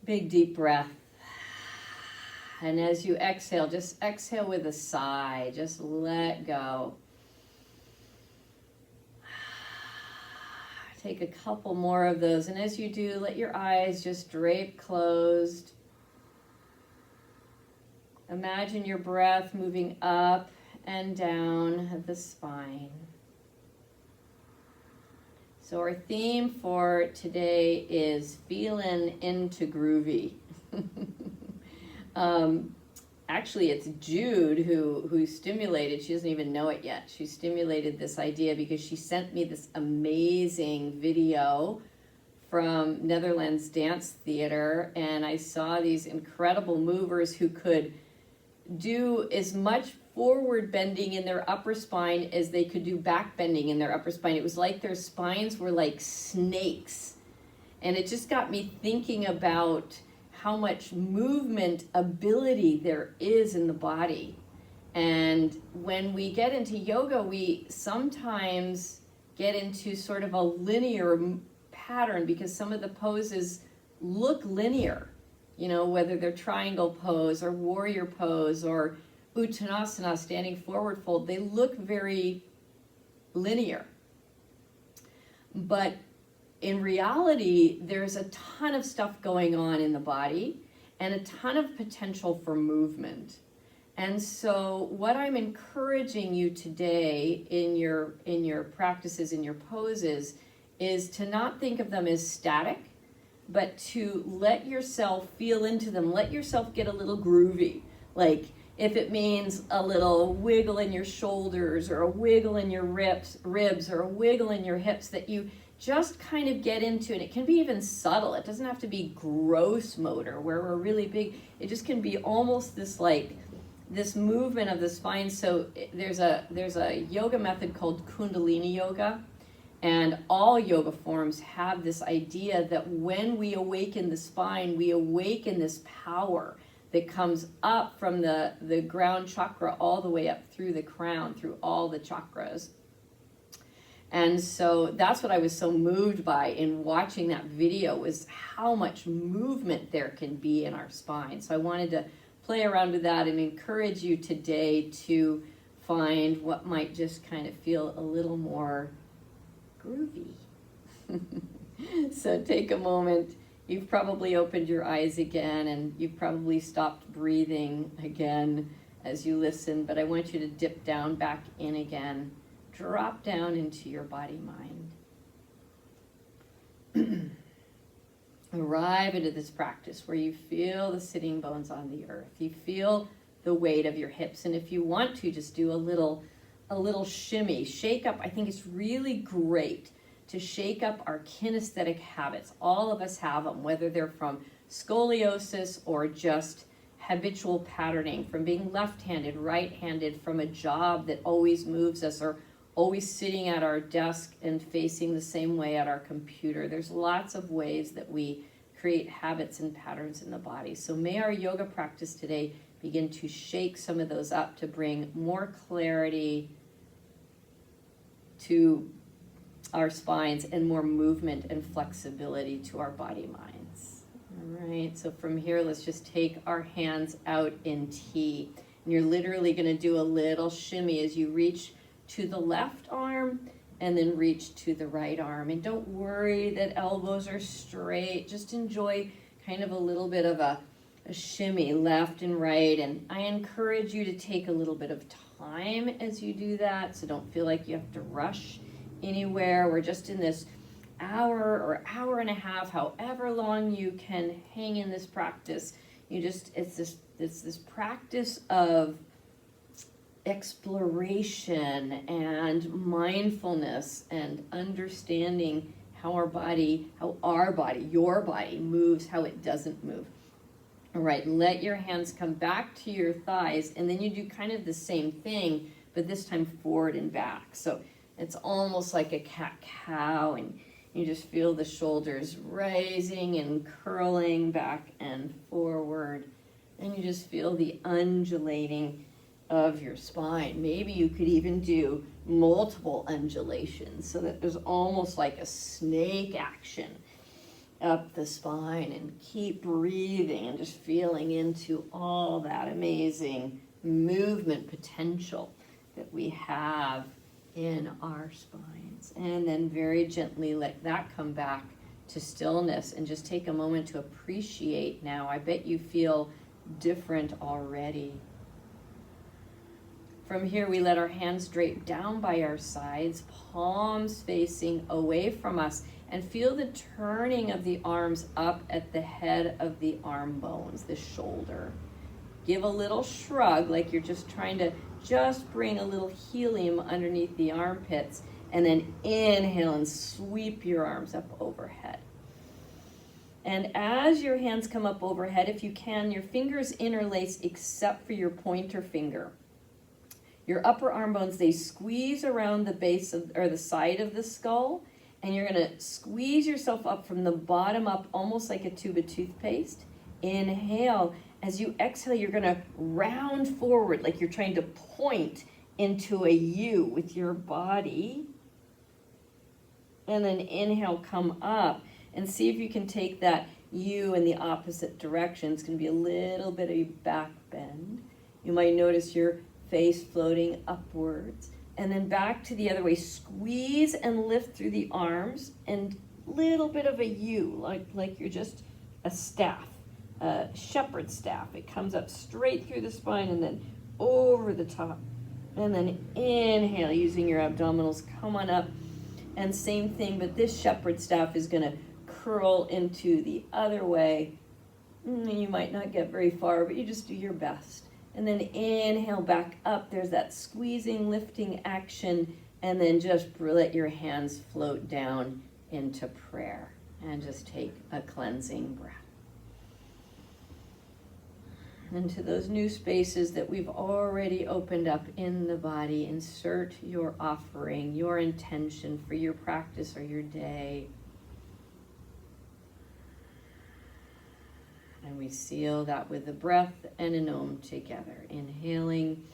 Big deep breath. And as you exhale, just exhale with a sigh. Just let go. Take a couple more of those. And as you do, let your eyes just drape closed. Imagine your breath moving up and down the spine. So our theme for today is feeling into groovy. Actually, it's Jude who stimulated, she doesn't even know it yet. She stimulated this idea because she sent me this amazing video from Netherlands Dance Theater, and I saw these incredible movers who could do as much forward bending in their upper spine as they could do back bending in their upper spine. It was like their spines were like snakes. And it just got me thinking about how much movement ability there is in the body. And when we get into yoga, we sometimes get into sort of a linear pattern because some of the poses look linear, you know, whether they're triangle pose or warrior pose or Uttanasana, standing forward fold, they look very linear. But in reality, there's a ton of stuff going on in the body and a ton of potential for movement. And so what I'm encouraging you today in your practices, in your poses, is to not think of them as static, but to let yourself feel into them. Let yourself get a little groovy. Like if it means a little wiggle in your shoulders or a wiggle in your ribs or a wiggle in your hips, that you just kind of get into, and it can be even subtle. It doesn't have to be gross motor where we're really big. It just can be almost this like this movement of the spine. So there's a yoga method called Kundalini yoga, and all yoga forms have this idea that when we awaken the spine, we awaken this power that comes up from the ground chakra all the way up through the crown, through all the chakras. And so that's what I was so moved by in watching that video, was how much movement there can be in our spine. So I wanted to play around with that and encourage you today to find what might just kind of feel a little more groovy. So take a moment. You've probably opened your eyes again and you've probably stopped breathing again as you listen, but I want you to dip down back in again. Drop down into your body-mind. Arrive into this practice where you feel the sitting bones on the earth. You feel the weight of your hips, and if you want to, just do a little shimmy. Shake up. I think it's really great to shake up our kinesthetic habits. All of us have them, whether they're from scoliosis or just habitual patterning, from being left-handed, right-handed, from a job that always moves us, or always sitting at our desk and facing the same way at our computer. There's lots of ways that we create habits and patterns in the body. So may our yoga practice today begin to shake some of those up to bring more clarity to our spines and more movement and flexibility to our body minds. All right, so from here, let's just take our hands out in T. And you're literally going to do a little shimmy as you reach to the left arm and then reach to the right arm. And don't worry that elbows are straight. Just enjoy kind of a little bit of a shimmy left and right. And I encourage you to take a little bit of time as you do that, so don't feel like you have to rush anywhere. We're just in this hour or hour and a half, however long you can hang in this practice. It's this practice of exploration and mindfulness and understanding how your body moves, how it doesn't move. All right, let your hands come back to your thighs, and then you do kind of the same thing, but this time forward and back. So it's almost like a cat-cow, and you just feel the shoulders rising and curling back and forward, and you just feel the undulating of your spine. Maybe you could even do multiple undulations so that there's almost like a snake action up the spine, and keep breathing and just feeling into all that amazing movement potential that we have in our spines. And then very gently let that come back to stillness, and just take a moment to appreciate now. I bet you feel different already. From here, we let our hands drape down by our sides, palms facing away from us, and feel the turning of the arms up at the head of the arm bones, the shoulder. Give a little shrug, like you're just trying to just bring a little helium underneath the armpits, and then inhale and sweep your arms up overhead. And as your hands come up overhead, if you can, your fingers interlace except for your pointer finger. Your upper arm bones, they squeeze around the base of, or the side of the skull, and you're gonna squeeze yourself up from the bottom up, almost like a tube of toothpaste. Inhale. As you exhale, you're gonna round forward, like you're trying to point into a U with your body. And then inhale, come up, and see if you can take that U in the opposite direction. It's gonna be a little bit of a back bend. You might notice your face floating upwards, and then back to the other way. Squeeze and lift through the arms, and little bit of a U, like you're just a staff, a shepherd's staff. It comes up straight through the spine and then over the top. And then inhale, using your abdominals, come on up. And same thing, but this shepherd's staff is gonna curl into the other way. You might not get very far, but you just do your best. And then inhale back up. There's that squeezing, lifting action, and then just let your hands float down into prayer, and just take a cleansing breath. Into those new spaces that we've already opened up in the body, insert your offering, your intention for your practice or your day. And we seal that with a breath and an Om together. Inhaling.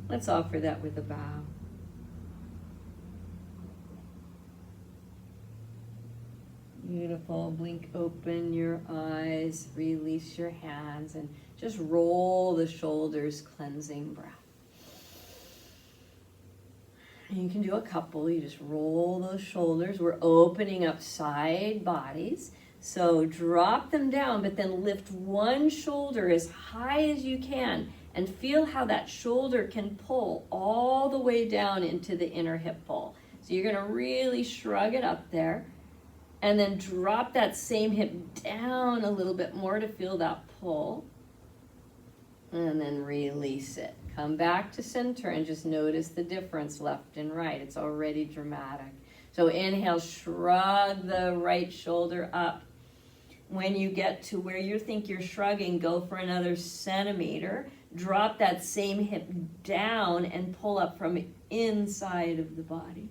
Let's offer that with a bow. Beautiful. Blink open your eyes, release your hands, and just roll the shoulders, cleansing breath. And you can do a couple. You just roll those shoulders. We're opening up side bodies. So drop them down, but then lift one shoulder as high as you can, and feel how that shoulder can pull all the way down into the inner hip ball. So you're gonna really shrug it up there, and then drop that same hip down a little bit more to feel that pull, and then release it. Come back to center and just notice the difference left and right. It's already dramatic. So inhale, shrug the right shoulder up. When you get to where you think you're shrugging, go for another centimeter. Drop that same hip down and pull up from inside of the body.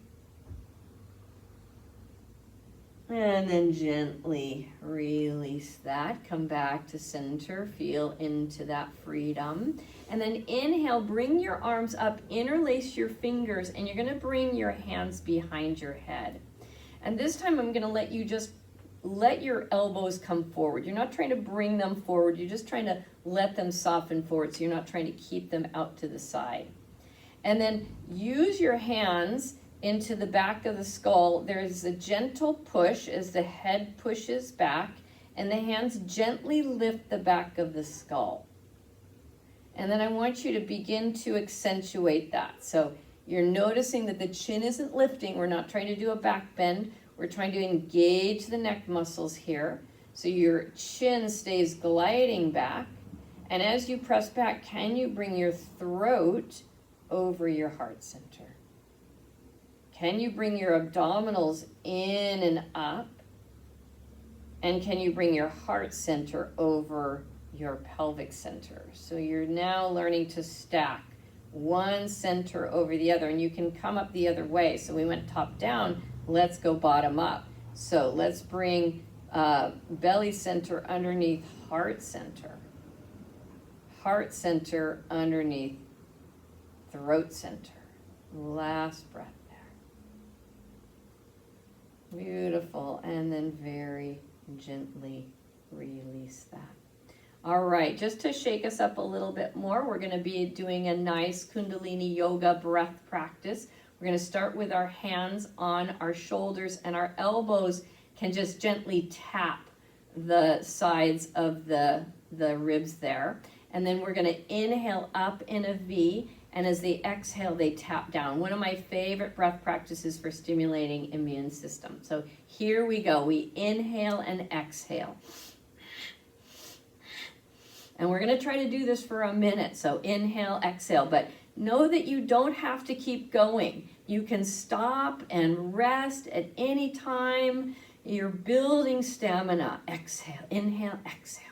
And then gently release that. Come back to center. Feel into that freedom. And then inhale, bring your arms up, interlace your fingers, and you're going to bring your hands behind your head. And this time I'm going to let you just let your elbows come forward. You're not trying to bring them forward. You're just trying to let them soften forward. So you're not trying to keep them out to the side. And then use your hands into the back of the skull. There's a gentle push as the head pushes back, and the hands gently lift the back of the skull. And then I want you to begin to accentuate that. So you're noticing that the chin isn't lifting. We're not trying to do a back bend. We're trying to engage the neck muscles here. So your chin stays gliding back. And as you press back, can you bring your throat over your heart center? Can you bring your abdominals in and up? And can you bring your heart center over your pelvic center? So you're now learning to stack one center over the other, and you can come up the other way. So we went top down, let's go bottom up. So let's bring belly center underneath heart center. Heart center underneath throat center. Last breath there. Beautiful. And then very gently release that. All right, just to shake us up a little bit more, we're going to be doing a nice Kundalini yoga breath practice. We're going to start with our hands on our shoulders, and our elbows can just gently tap the sides of the ribs there. And then we're going to inhale up in a V, and as they exhale, they tap down. One of my favorite breath practices for stimulating immune system. So here we go. We inhale and exhale. And we're going to try to do this for a minute. So inhale, exhale. But know that you don't have to keep going. You can stop and rest at any time. You're building stamina. Exhale, inhale, exhale.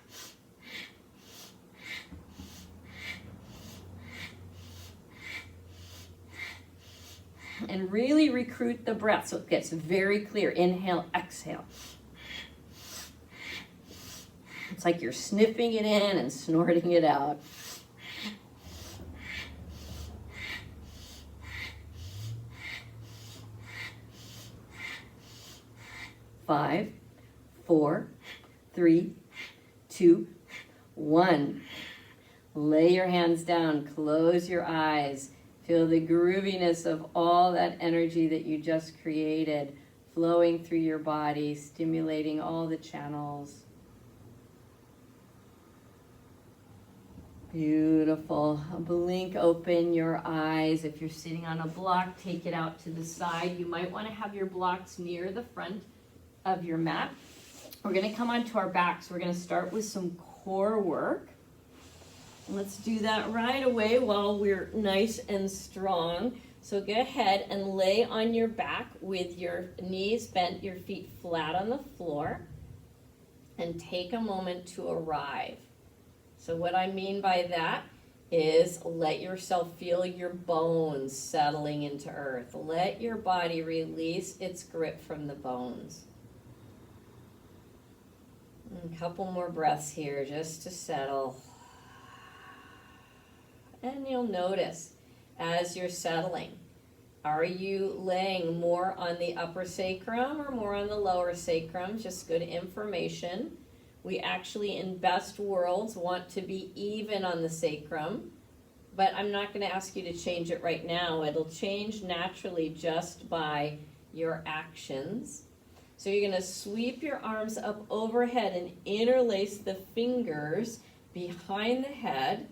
And really recruit the breath so it gets very clear. Inhale, exhale. It's like you're sniffing it in and snorting it out. Five, 4, 3, 2, 1. Lay your hands down, close your eyes. Feel the grooviness of all that energy that you just created flowing through your body, stimulating all the channels. Beautiful. Blink open your eyes. If you're sitting on a block, take it out to the side. You might want to have your blocks near the front of your mat. We're going to come onto our backs. We're going to start with some core work. Let's do that right away while we're nice and strong. So go ahead and lay on your back with your knees bent, your feet flat on the floor, and take a moment to arrive. So what I mean by that is let yourself feel your bones settling into earth. Let your body release its grip from the bones. A couple more breaths here just to settle. And you'll notice as you're settling, are you laying more on the upper sacrum or more on the lower sacrum? Just good information. We actually, in best worlds, want to be even on the sacrum, but I'm not going to ask you to change it right now. It'll change naturally just by your actions. So you're going to sweep your arms up overhead and interlace the fingers behind the head.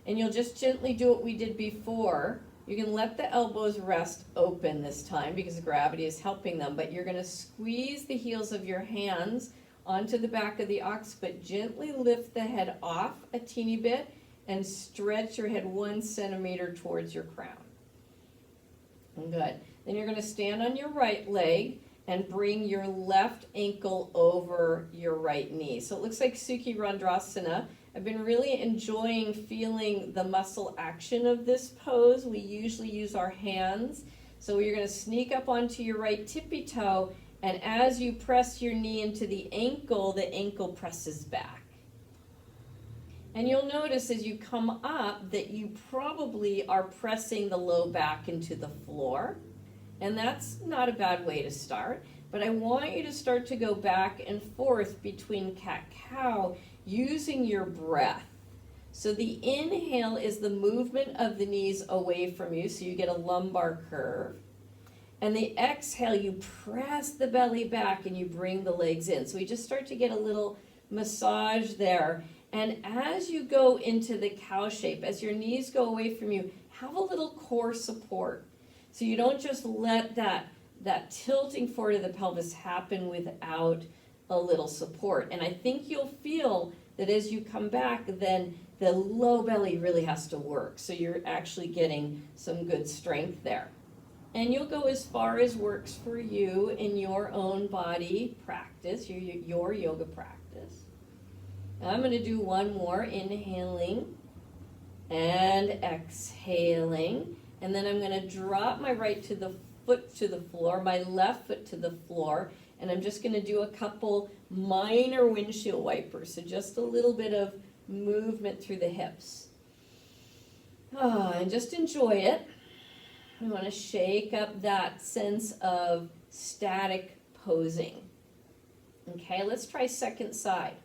And you'll just gently do what we did before. You can let the elbows rest open this time because gravity is helping them, but you're going to squeeze the heels of your hands onto the back of the occiput. Gently lift the head off a teeny bit and stretch your head 1 centimeter towards your crown. Good. Then you're going to stand on your right leg and bring your left ankle over your right knee. So it looks like Sukhi Randrasana. I've been really enjoying feeling the muscle action of this pose. We usually use our hands. So you're going to sneak up onto your right tippy toe, and as you press your knee into the ankle presses back. And you'll notice as you come up that you probably are pressing the low back into the floor. And that's not a bad way to start. But I want you to start to go back and forth between cat-cow using your breath. So the inhale is the movement of the knees away from you, so you get a lumbar curve. And the exhale, you press the belly back and you bring the legs in. So we just start to get a little massage there. And as you go into the cow shape, as your knees go away from you, have a little core support. So you don't just let that tilting forward of the pelvis happen without a little support. And I think you'll feel that as you come back, then the low belly really has to work. So you're actually getting some good strength there. And you'll go as far as works for you in your own body practice, your yoga practice. I'm going to do one more, inhaling and exhaling. And then I'm going to drop my right foot to the floor, my left foot to the floor, And I'm just gonna do a couple minor windshield wipers, so just a little bit of movement through the hips. And just enjoy it. We wanna shake up that sense of static posing. Okay, let's try second side.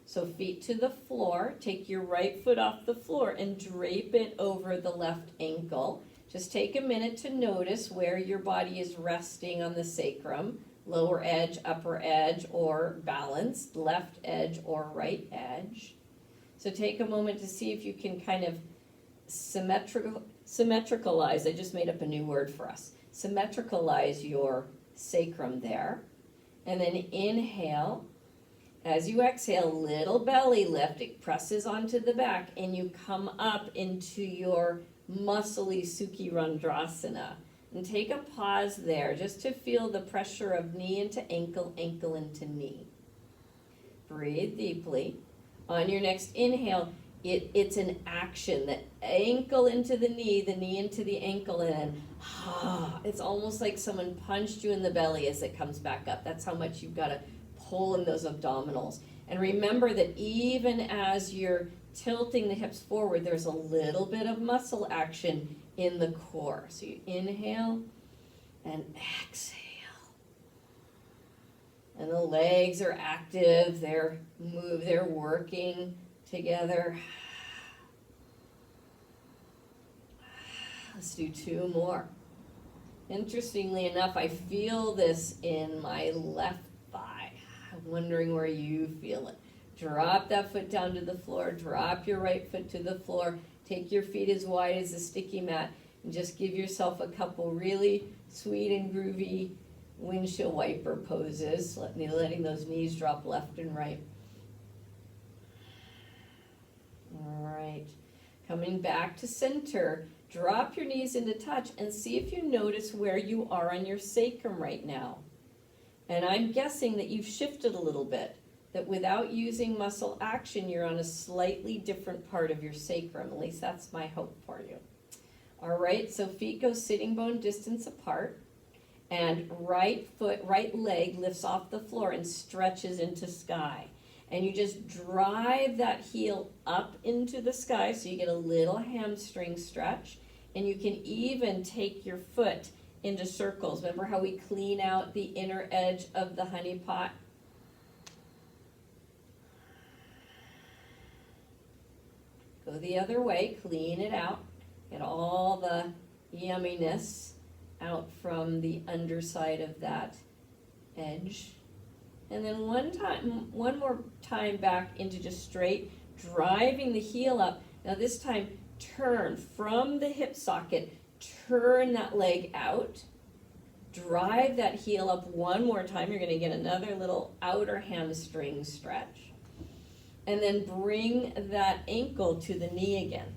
So feet to the floor, take your right foot off the floor and drape it over the left ankle. Just take a minute to notice where your body is resting on the sacrum, lower edge, upper edge, or balanced, left edge or right edge. So take a moment to see if you can kind of symmetricalize, I just made up a new word for us, symmetricalize your sacrum there. And then inhale. As you exhale, little belly lift, it presses onto the back, and you come up into your muscly Sukhi Randrasana. And take a pause there just to feel the pressure of knee into ankle, ankle into knee. Breathe deeply. On your next inhale, it's an action, the ankle into the knee into the ankle, and then it's almost like someone punched you in the belly as it comes back up. That's how much you've got to pull in those abdominals. And remember that even as you're tilting the hips forward, there's a little bit of muscle action in the core. So you inhale and exhale. And the legs are active, they're working together. Let's do two more. Interestingly enough, I feel this in my left thigh. I'm wondering where you feel it. Drop that foot down to the floor. Drop your right foot to the floor. Take your feet as wide as the sticky mat and just give yourself a couple really sweet and groovy windshield wiper poses, letting those knees drop left and right. All right, coming back to center, drop your knees into touch and see if you notice where you are on your sacrum right now. And I'm guessing that you've shifted a little bit, that without using muscle action, you're on a slightly different part of your sacrum. At least that's my hope for you. All right, so feet go sitting bone distance apart, and right leg lifts off the floor and stretches into sky. And you just drive that heel up into the sky so you get a little hamstring stretch. And you can even take your foot into circles. Remember how we clean out the inner edge of the honey pot? Go the other way, clean it out. Get all the yumminess out from the underside of that edge. And then one more time back into just straight, driving the heel up. Now this time, turn from the hip socket, turn that leg out, drive that heel up one more time. You're going to get another little outer hamstring stretch. And then bring that ankle to the knee again.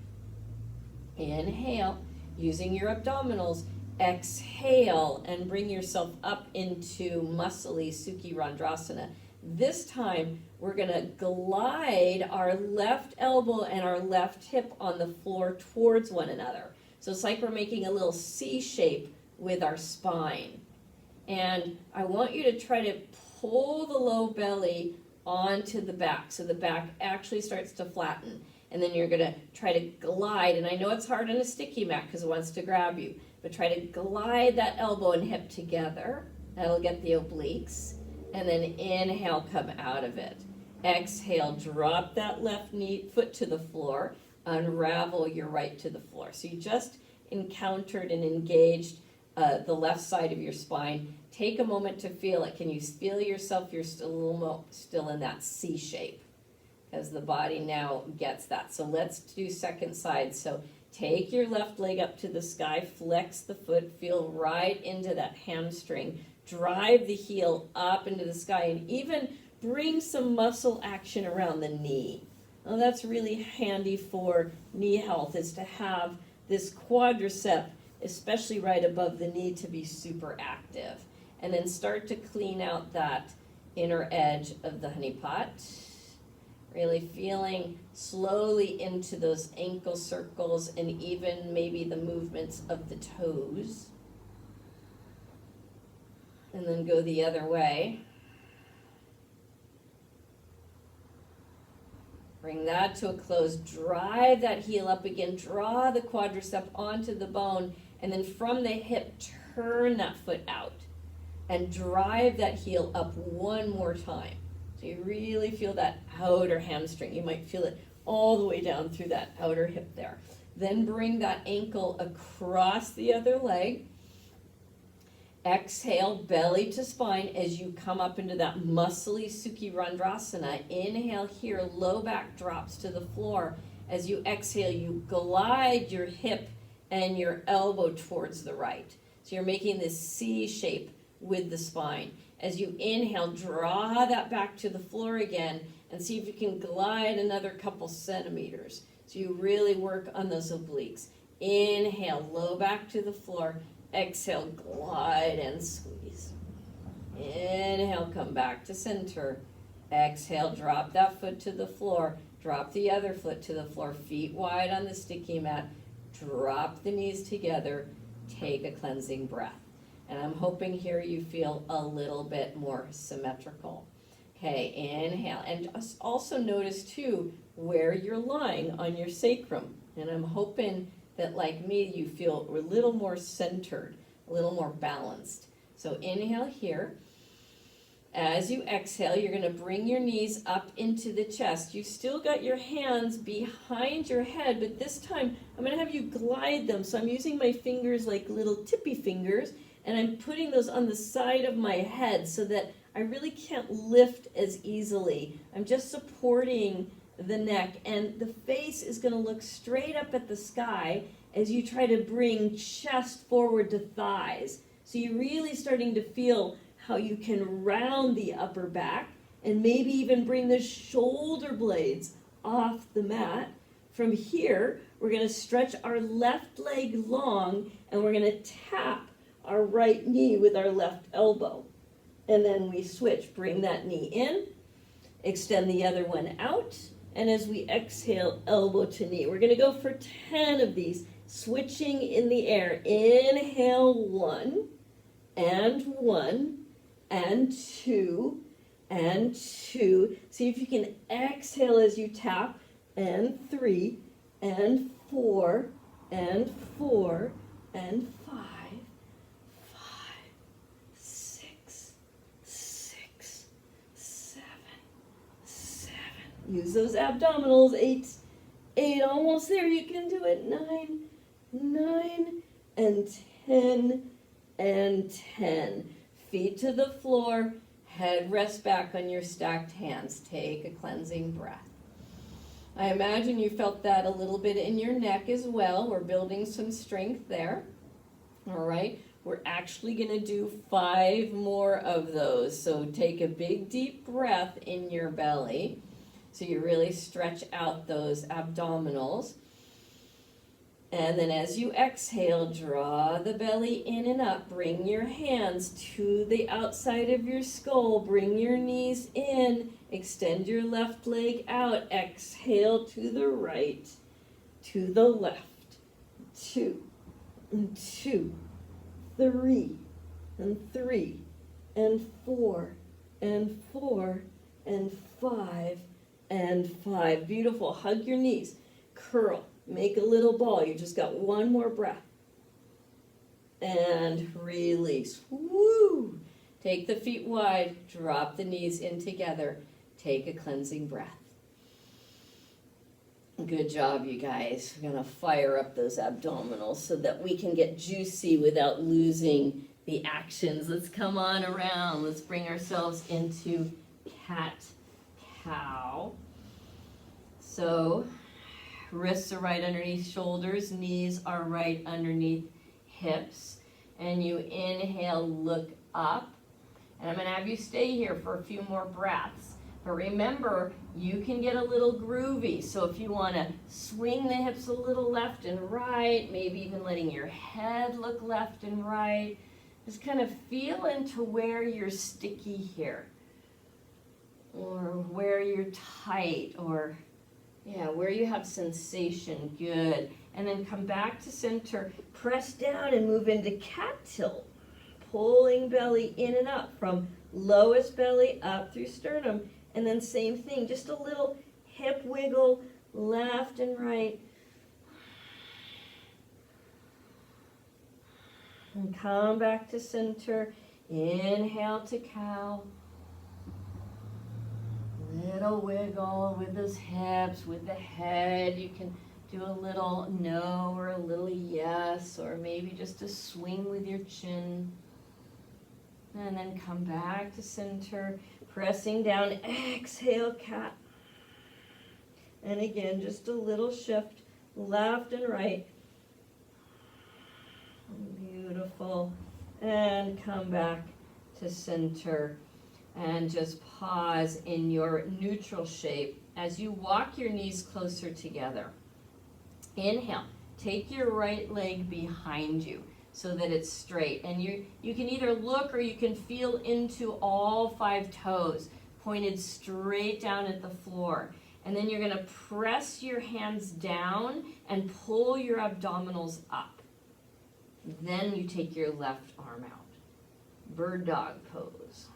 Inhale, using your abdominals. Exhale and bring yourself up into muscly Sukhi Randrasana. This time, we're going to glide our left elbow and our left hip on the floor towards one another. So it's like we're making a little C shape with our spine. And I want you to try to pull the low belly onto the back so the back actually starts to flatten. And then you're going to try to glide. And I know it's hard on a sticky mat because it wants to grab you. But try to glide that elbow and hip together. That'll get the obliques. And then inhale, come out of it. Exhale, drop that left foot to the floor. Unravel your right to the floor. So you just encountered and engaged the left side of your spine. Take a moment to feel it. Can you feel yourself? You're still in that C shape as the body now gets that. So let's do second side. So take your left leg up to the sky, flex the foot, feel right into that hamstring, drive the heel up into the sky, and even bring some muscle action around the knee. Now that's really handy for knee health, is to have this quadricep, especially right above the knee, to be super active. And then start to clean out that inner edge of the honey pot. Really feeling slowly into those ankle circles and even maybe the movements of the toes. And then go the other way. Bring that to a close. Drive that heel up again. Draw the quadricep onto the bone. And then from the hip, turn that foot out. And drive that heel up one more time. So you really feel that outer hamstring. You might feel it all the way down through that outer hip there. Then bring that ankle across the other leg. Exhale, belly to spine as you come up into that muscly Sukhi Randrasana. Inhale here, low back drops to the floor. As you exhale, you glide your hip and your elbow towards the right. So you're making this C shape with the spine. As you inhale, draw that back to the floor again and see if you can glide another couple centimeters. So you really work on those obliques. Inhale, low back to the floor. Exhale, glide and squeeze. Inhale, come back to center. Exhale, drop that foot to the floor. Drop the other foot to the floor. Feet wide on the sticky mat. Drop the knees together. Take a cleansing breath. And I'm hoping here you feel a little bit more symmetrical. Okay, inhale. And also notice too where you're lying on your sacrum. And I'm hoping that, like me, you feel a little more centered, a little more balanced. So inhale here. As you exhale, you're going to bring your knees up into the chest. You've still got your hands behind your head, but this time I'm going to have you glide them. So I'm using my fingers like little tippy fingers, and I'm putting those on the side of my head so that I really can't lift as easily. I'm just supporting the neck, and the face is going to look straight up at the sky as you try to bring chest forward to thighs. So you're really starting to feel how you can round the upper back and maybe even bring the shoulder blades off the mat. From here, we're going to stretch our left leg long, and we're going to tap our right knee with our left elbow. And then we switch. Bring that knee in, extend the other one out, and as we exhale, elbow to knee. We're going to go for 10 of these, switching in the air. Inhale, 1, and 1, and 2, and 2. See if you can exhale as you tap, and 3, and 4, and 4, and 5, 6, 6, 7, 7. Use those abdominals. 8, 8, almost there. You can do it. 9, 9, and 10, and 10. Feet to the floor, head rests back on your stacked hands. Take a cleansing breath. I imagine you felt that a little bit in your neck as well. We're building some strength there. All right, we're actually going to do 5 more of those. So take a big deep breath in your belly so you really stretch out those abdominals. And then as you exhale, draw the belly in and up. Bring your hands to the outside of your skull. Bring your knees in. Extend your left leg out. Exhale to the right, to the left. 2, and 2, 3, and 3, and 4, and 4, and 5, and 5. Beautiful. Hug your knees. Curl. Make a little ball. You just got one more breath. And release. Woo! Take the feet wide. Drop the knees in together. Take a cleansing breath. Good job, you guys. We're going to fire up those abdominals so that we can get juicy without losing the actions. Let's come on around. Let's bring ourselves into cat-cow. So wrists are right underneath shoulders, knees are right underneath hips. And you inhale, look up. And I'm going to have you stay here for a few more breaths. But remember, you can get a little groovy. So if you want to swing the hips a little left and right, maybe even letting your head look left and right, just kind of feel into where you're sticky here, or where you're tight, or yeah, where you have sensation. Good. And then come back to center, press down and move into cat tilt. pulling belly in and up from lowest belly up through sternum. And then same thing, just a little hip wiggle, left and right. And come back to center. Inhale to cow. Little wiggle with those hips, with the head. You can do a little no or a little yes, or maybe just a swing with your chin. And then come back to center, pressing down. Exhale, cat. And again, just a little shift, left and right. Beautiful. And come back to center. And just pause in your neutral shape as you walk your knees closer together. Inhale. Take your right leg behind you so that it's straight. And you can either look or you can feel into all 5 toes pointed straight down at the floor. And then you're going to press your hands down and pull your abdominals up. Then you take your left arm out. Bird dog pose.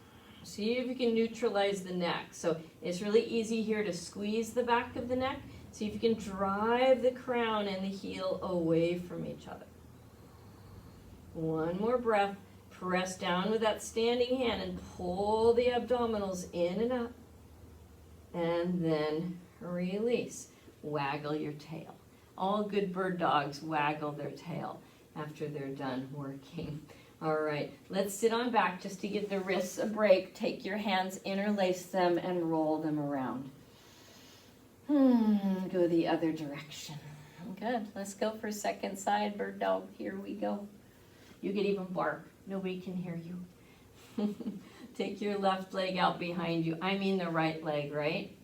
See if you can neutralize the neck. So it's really easy here to squeeze the back of the neck. See if you can drive the crown and the heel away from each other. One more breath. Press down with that standing hand and pull the abdominals in and up. And then release. Waggle your tail. All good bird dogs waggle their tail after they're done working. All right, let's sit on back just to give the wrists a break. Take your hands, interlace them, and roll them around. Go the other direction. Good. Let's go for second side, bird dog. Here we go. You could even bark. Nobody can hear you. Take your left leg out behind you. I mean the right leg, right?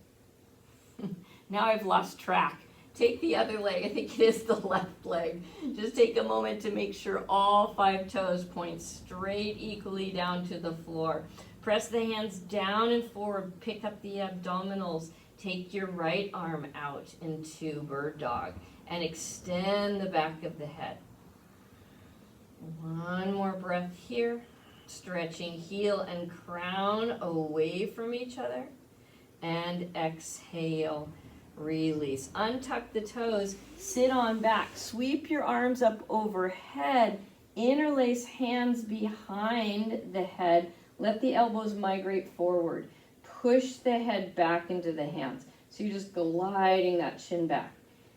Now I've lost track. Take the other leg. I think it is the left leg. Just take a moment to make sure all 5 toes point straight equally down to the floor. Press the hands down and forward. Pick up the abdominals. Take your right arm out into bird dog and extend the back of the head. One more breath here. Stretching heel and crown away from each other. And exhale. Release. Untuck the toes, sit on back, sweep your arms up overhead, interlace hands behind the head, let the elbows migrate forward, push the head back into the hands. So you're just gliding that chin back.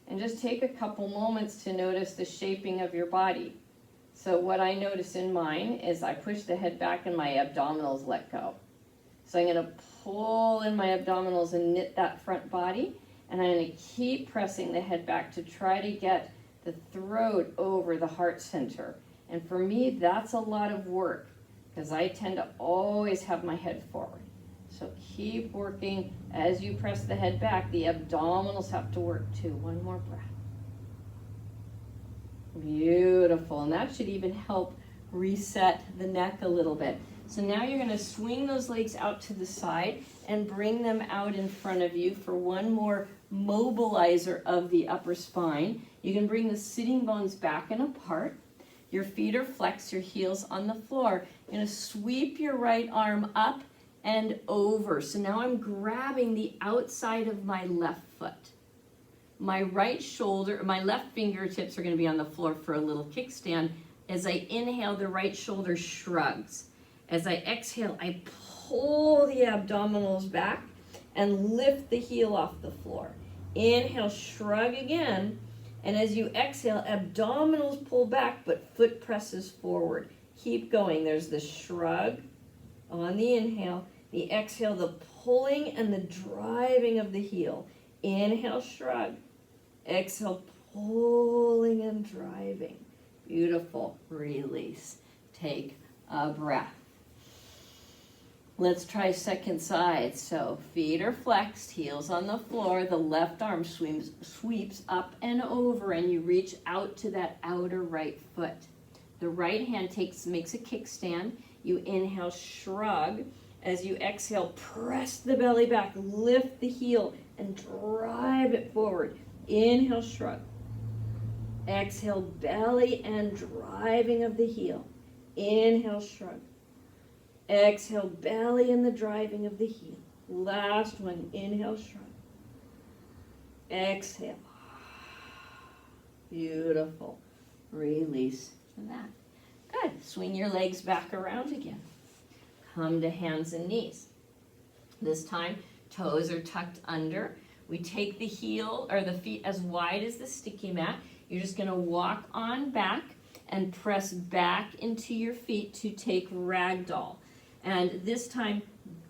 And just take a couple moments to notice the shaping of your body. So what I notice in mine is I push the head back and my abdominals let go. So I'm going to pull in my abdominals and knit that front body. And I'm going to keep pressing the head back to try to get the throat over the heart center. And for me, that's a lot of work because I tend to always have my head forward. So keep working as you press the head back. The abdominals have to work too. One more breath. Beautiful. And that should even help reset the neck a little bit. So now you're going to swing those legs out to the side and bring them out in front of you for one more mobilizer of the upper spine. You can bring the sitting bones back and apart. Your feet are flexed, your heels on the floor. You're going to sweep your right arm up and over. So now I'm grabbing the outside of my left foot. My right shoulder, my left fingertips are going to be on the floor for a little kickstand. As I inhale, the right shoulder shrugs. As I exhale, I pull the abdominals back and lift the heel off the floor. Inhale, shrug again. And as you exhale, abdominals pull back, but foot presses forward. Keep going. There's the shrug on the inhale. The exhale, the pulling and the driving of the heel. Inhale, shrug. Exhale, pulling and driving. Beautiful. Release. Take a breath. Let's try second side. So feet are flexed, heels on the floor. The left arm sweeps up and over, and you reach out to that outer right foot. The right hand makes a kickstand. You inhale, shrug. As you exhale, press the belly back, lift the heel, and drive it forward. Inhale, shrug. Exhale, belly and driving of the heel. Inhale, shrug. Exhale, belly in the driving of the heel. Last one, inhale, shrug. Exhale. Beautiful. Release that. Good. Swing your legs back around again. Come to hands and knees. This time, toes are tucked under. We take the heel or the feet as wide as the sticky mat. You're just going to walk on back and press back into your feet to take ragdoll. And this time,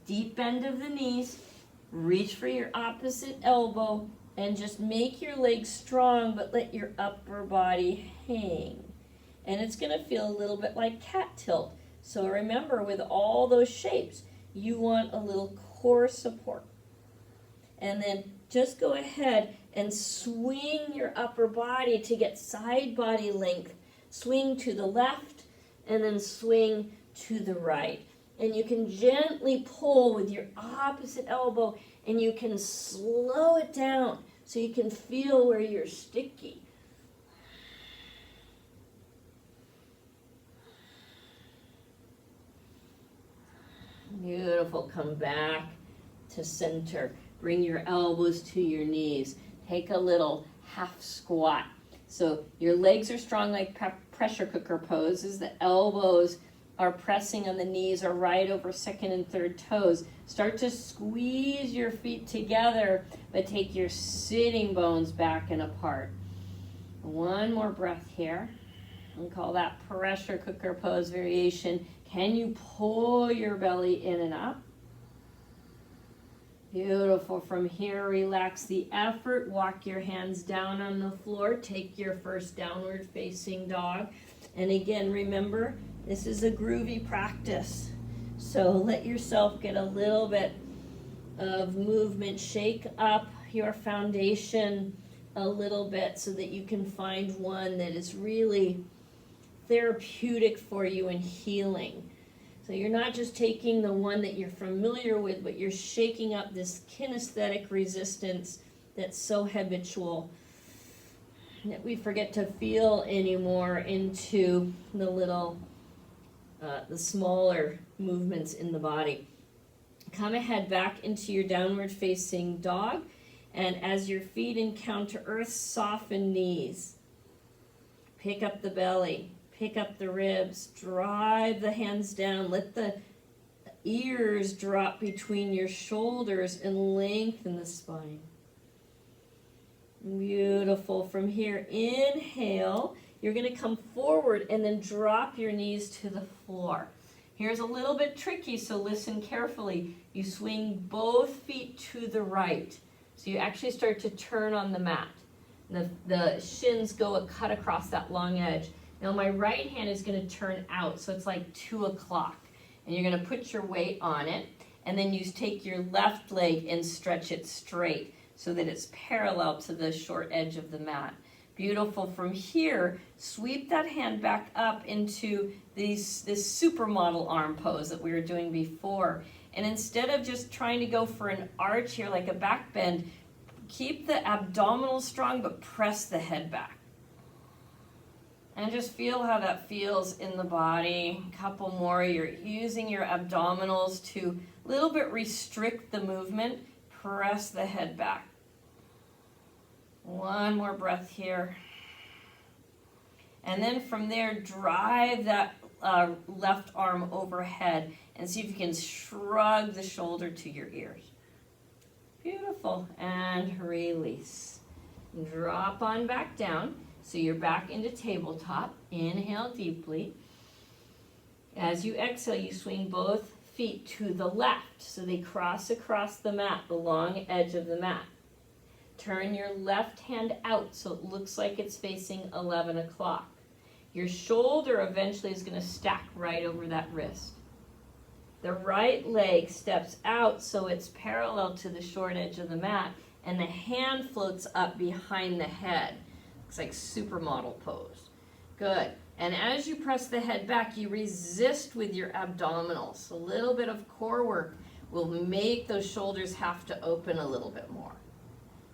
deep bend of the knees, reach for your opposite elbow, and just make your legs strong, but let your upper body hang. And it's going to feel a little bit like cat tilt. So remember, with all those shapes, you want a little core support. And then just go ahead and swing your upper body to get side body length. Swing to the left and then swing to the right. And you can gently pull with your opposite elbow, and you can slow it down so you can feel where you're sticky. Beautiful. Come back to center. Bring your elbows to your knees. Take a little half squat. So your legs are strong like pressure cooker poses. The elbows are pressing on the knees or right over second and third toes. Start to squeeze your feet together, but take your sitting bones back and apart. One more breath here. We call that pressure cooker pose variation. Can you pull your belly in and up? Beautiful. From here, relax the effort. Walk your hands down on the floor. Take your first downward facing dog. And again, remember, this is a groovy practice. So let yourself get a little bit of movement. Shake up your foundation a little bit so that you can find one that is really therapeutic for you and healing. So you're not just taking the one that you're familiar with, but you're shaking up this kinesthetic resistance that's so habitual that we forget to feel anymore into the little, the smaller movements in the body. Come ahead back into your downward facing dog, and as your feet encounter earth, soften knees. Pick up the belly. Pick up the ribs, drive the hands down, let the ears drop between your shoulders and lengthen the spine. Beautiful. From here, inhale, you're going to come forward and then drop your knees to the floor. Here's a little bit tricky, so listen carefully. You swing both feet to the right. So you actually start to turn on the mat. The shins go a cut across that long edge. Now my right hand is going to turn out, so it's like 2 o'clock. And you're going to put your weight on it, and then you take your left leg and stretch it straight so that it's parallel to the short edge of the mat. Beautiful. From here, sweep that hand back up into this supermodel arm pose that we were doing before. And instead of just trying to go for an arch here like a back bend, keep the abdominals strong, but press the head back. And just feel how that feels in the body. A couple more. You're using your abdominals to a little bit restrict the movement. Press the head back. One more breath here. And then from there, drive that left arm overhead and see if you can shrug the shoulder to your ears. Beautiful. And release. Drop on back down. So you're back into tabletop. Inhale deeply. As you exhale, you swing both feet to the left so they cross across the mat, the long edge of the mat. Turn your left hand out so it looks like it's facing 11 o'clock. Your shoulder eventually is going to stack right over that wrist. The right leg steps out so it's parallel to the short edge of the mat, and the hand floats up behind the head. Looks like supermodel pose. Good. And as you press the head back, you resist with your abdominals. A little bit of core work will make those shoulders have to open a little bit more.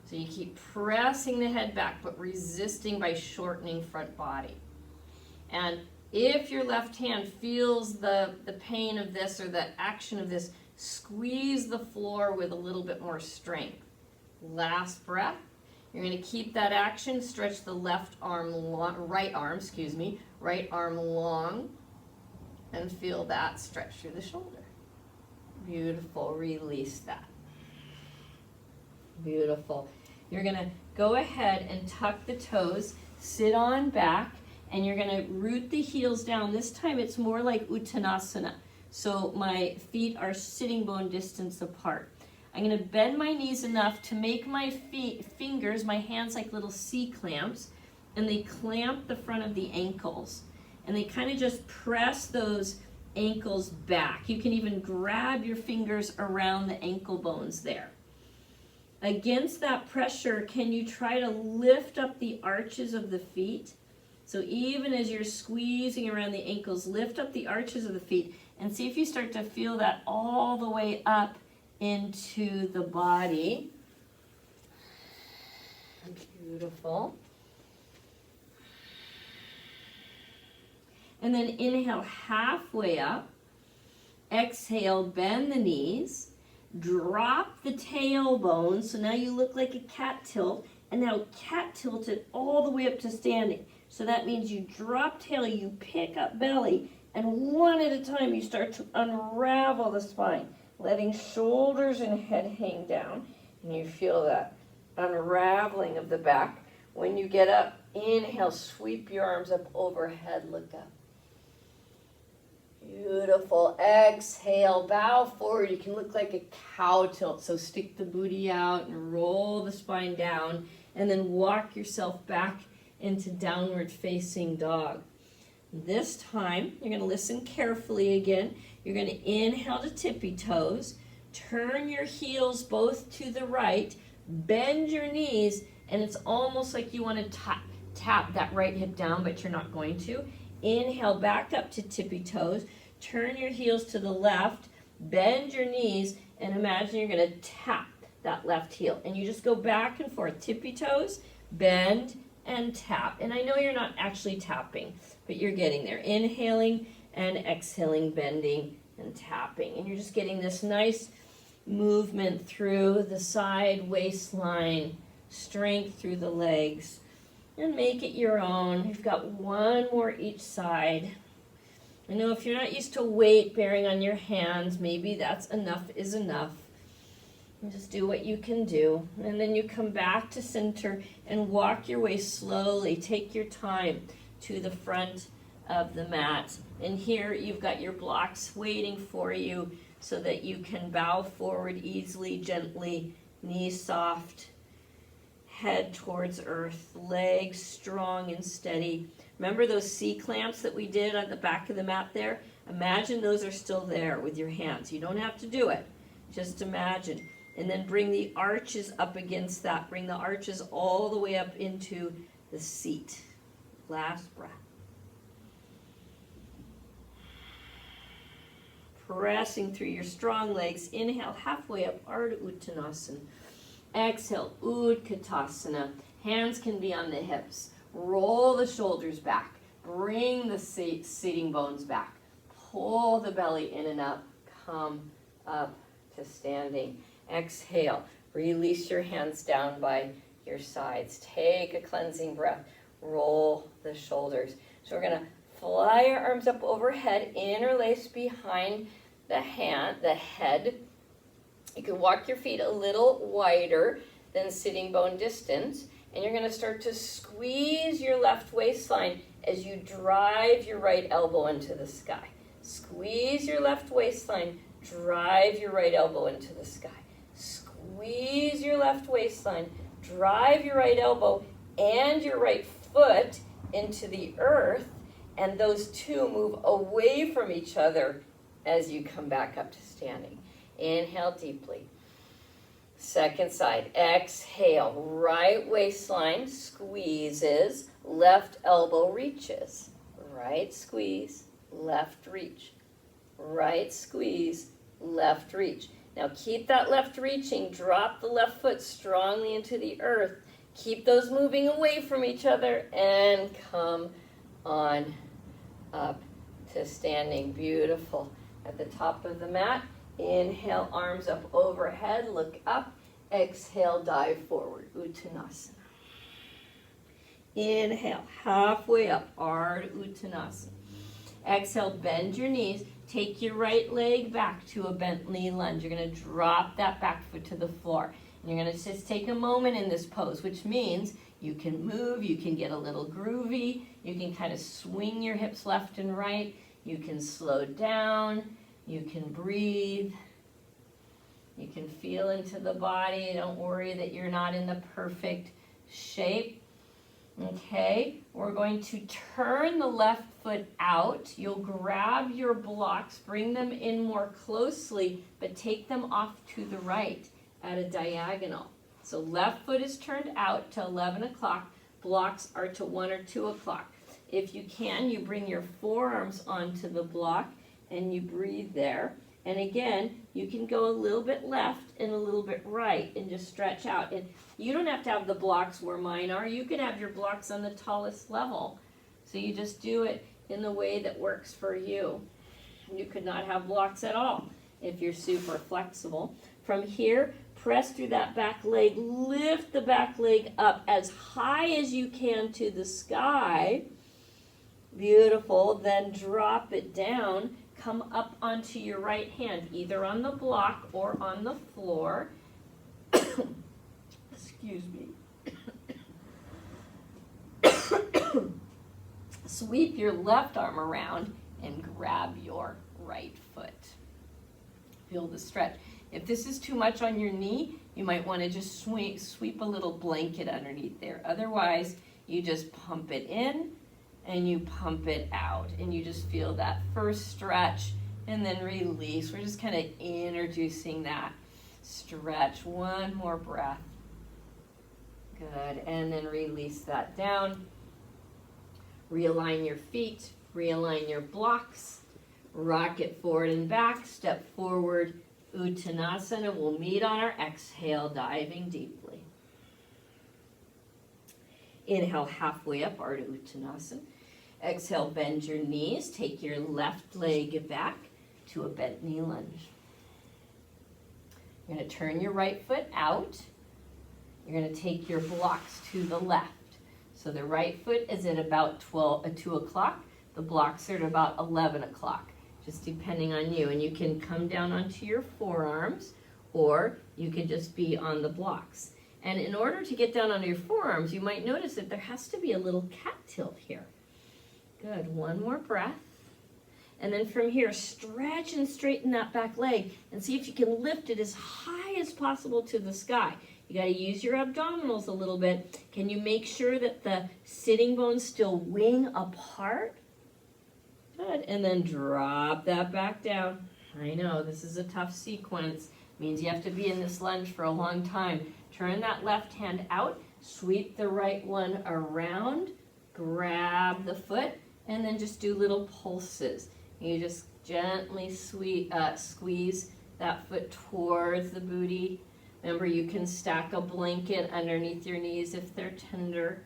So you keep pressing the head back, but resisting by shortening front body. And If your left hand feels the pain of this or the action of this, squeeze the floor with a little bit more strength. Last breath. You're going to keep that action. Stretch the left arm long, right arm long, and feel that stretch through the shoulder. Beautiful. Release that. Beautiful. You're going to go ahead and tuck the toes, sit on back, and you're going to root the heels down. This time it's more like Uttanasana. So my feet are sitting bone distance apart. I'm going to bend my knees enough to make my fingers, my hands like little C-clamps, and they clamp the front of the ankles. And they kind of just press those ankles back. You can even grab your fingers around the ankle bones there. Against that pressure, can you try to lift up the arches of the feet? So even as you're squeezing around the ankles, lift up the arches of the feet and see if you start to feel that all the way up into the body. Beautiful. And then inhale halfway up. Exhale, bend the knees. Drop the tailbone. So now you look like a cat tilt. And now cat tilt it all the way up to standing. So that means you drop tail, you pick up belly, and one at a time you start to unravel the spine, letting shoulders and head hang down. And you feel that unraveling of the back. When you get up, inhale, sweep your arms up overhead, look up. Beautiful. Exhale, bow forward. You can look like a cow tilt. So stick the booty out and roll the spine down, and then walk yourself back into downward facing dog. This time, you're going to listen carefully again. You're going to inhale to tippy toes, turn your heels both to the right, bend your knees, and it's almost like you want to tap that right hip down, but you're not going to. Inhale back up to tippy toes, turn your heels to the left, bend your knees, and imagine you're going to tap that left heel. And you just go back and forth, tippy toes, bend, and tap. And I know you're not actually tapping, but you're getting there. Inhaling and exhaling, bending and tapping. And you're just getting this nice movement through the side waistline, strength through the legs. And make it your own. You've got one more each side. I know if you're not used to weight bearing on your hands, maybe that's enough is enough. And just do what you can do. And then you come back to center and walk your way slowly. Take your time to the front of the mat. And here you've got your blocks waiting for you so that you can bow forward easily, gently, knees soft, head towards earth, legs strong and steady. Remember those C-clamps that we did on the back of the mat there? Imagine those are still there with your hands. You don't have to do it. Just imagine. And then bring the arches up against that. Bring the arches all the way up into the seat. Last breath. Pressing through your strong legs. Inhale halfway up, Ardha Uttanasana. Exhale, Utkatasana. Hands can be on the hips. Roll the shoulders back. Bring the sitting bones back. Pull the belly in and up. Come up to standing. Exhale. Release your hands down by your sides. Take a cleansing breath. Roll the shoulders. So we're going to fly our arms up overhead, interlace behind the head. You can walk your feet a little wider than sitting bone distance, and you're going to start to squeeze your left waistline as you drive your right elbow into the sky. Squeeze your left waistline, drive your right elbow into the sky. Squeeze your left waistline, drive your right elbow and your right foot into the earth, and those two move away from each other as you come back up to standing. Inhale deeply. Second side. Exhale. Right waistline squeezes. Left elbow reaches. Right squeeze. Left reach. Right squeeze. Left reach. Now keep that left reaching. Drop the left foot strongly into the earth. Keep those moving away from each other and come on up to standing. Beautiful. At the top of the mat, inhale, arms up overhead, look up. Exhale, dive forward, Uttanasana. Inhale, halfway up, Ardha Uttanasana. Exhale, bend your knees. Take your right leg back to a bent knee lunge. You're going to drop that back foot to the floor. And you're going to just take a moment in this pose, which means you can move, you can get a little groovy, you can kind of swing your hips left and right, you can slow down, you can breathe, you can feel into the body. Don't worry that you're not in the perfect shape. Okay, we're going to turn the left foot out. You'll grab your blocks, bring them in more closely, but take them off to the right at a diagonal. So left foot is turned out to 11 o'clock. Blocks are to 1 or 2 o'clock. If you can, you bring your forearms onto the block and you breathe there. And again, you can go a little bit left and a little bit right and just stretch out. And you don't have to have the blocks where mine are. You can have your blocks on the tallest level. So you just do it in the way that works for you. You could not have blocks at all if you're super flexible. From here, press through that back leg. Lift the back leg up as high as you can to the sky. Beautiful. Then drop it down. Come up onto your right hand, either on the block or on the floor. Excuse me. Sweep your left arm around and grab your right foot. Feel the stretch. If this is too much on your knee, you might want to just sweep a little blanket underneath there. Otherwise, you just pump it in and you pump it out, and you just feel that first stretch and then release. We're just kind of introducing that stretch. One more breath. Good, and then release that down. Realign your feet, realign your blocks, rock it forward and back, step forward, Uttanasana. We'll meet on our exhale, diving deeply. Inhale, halfway up, Ardha Uttanasana. Exhale, bend your knees. Take your left leg back to a bent knee lunge. You're going to turn your right foot out. You're going to take your blocks to the left. So the right foot is at about 2 o'clock. The blocks are at about 11 o'clock, just depending on you. And you can come down onto your forearms, or you can just be on the blocks. And in order to get down onto your forearms, you might notice that there has to be a little cat tilt here. Good, one more breath. And then from here, stretch and straighten that back leg and see if you can lift it as high as possible to the sky. You got to use your abdominals a little bit. Can you make sure that the sitting bones still wing apart? Good, and then drop that back down. I know, this is a tough sequence. Means you have to be in this lunge for a long time. Turn that left hand out, sweep the right one around, grab the foot, and then just do little pulses. You just gently squeeze that foot towards the booty. Remember, you can stack a blanket underneath your knees if they're tender.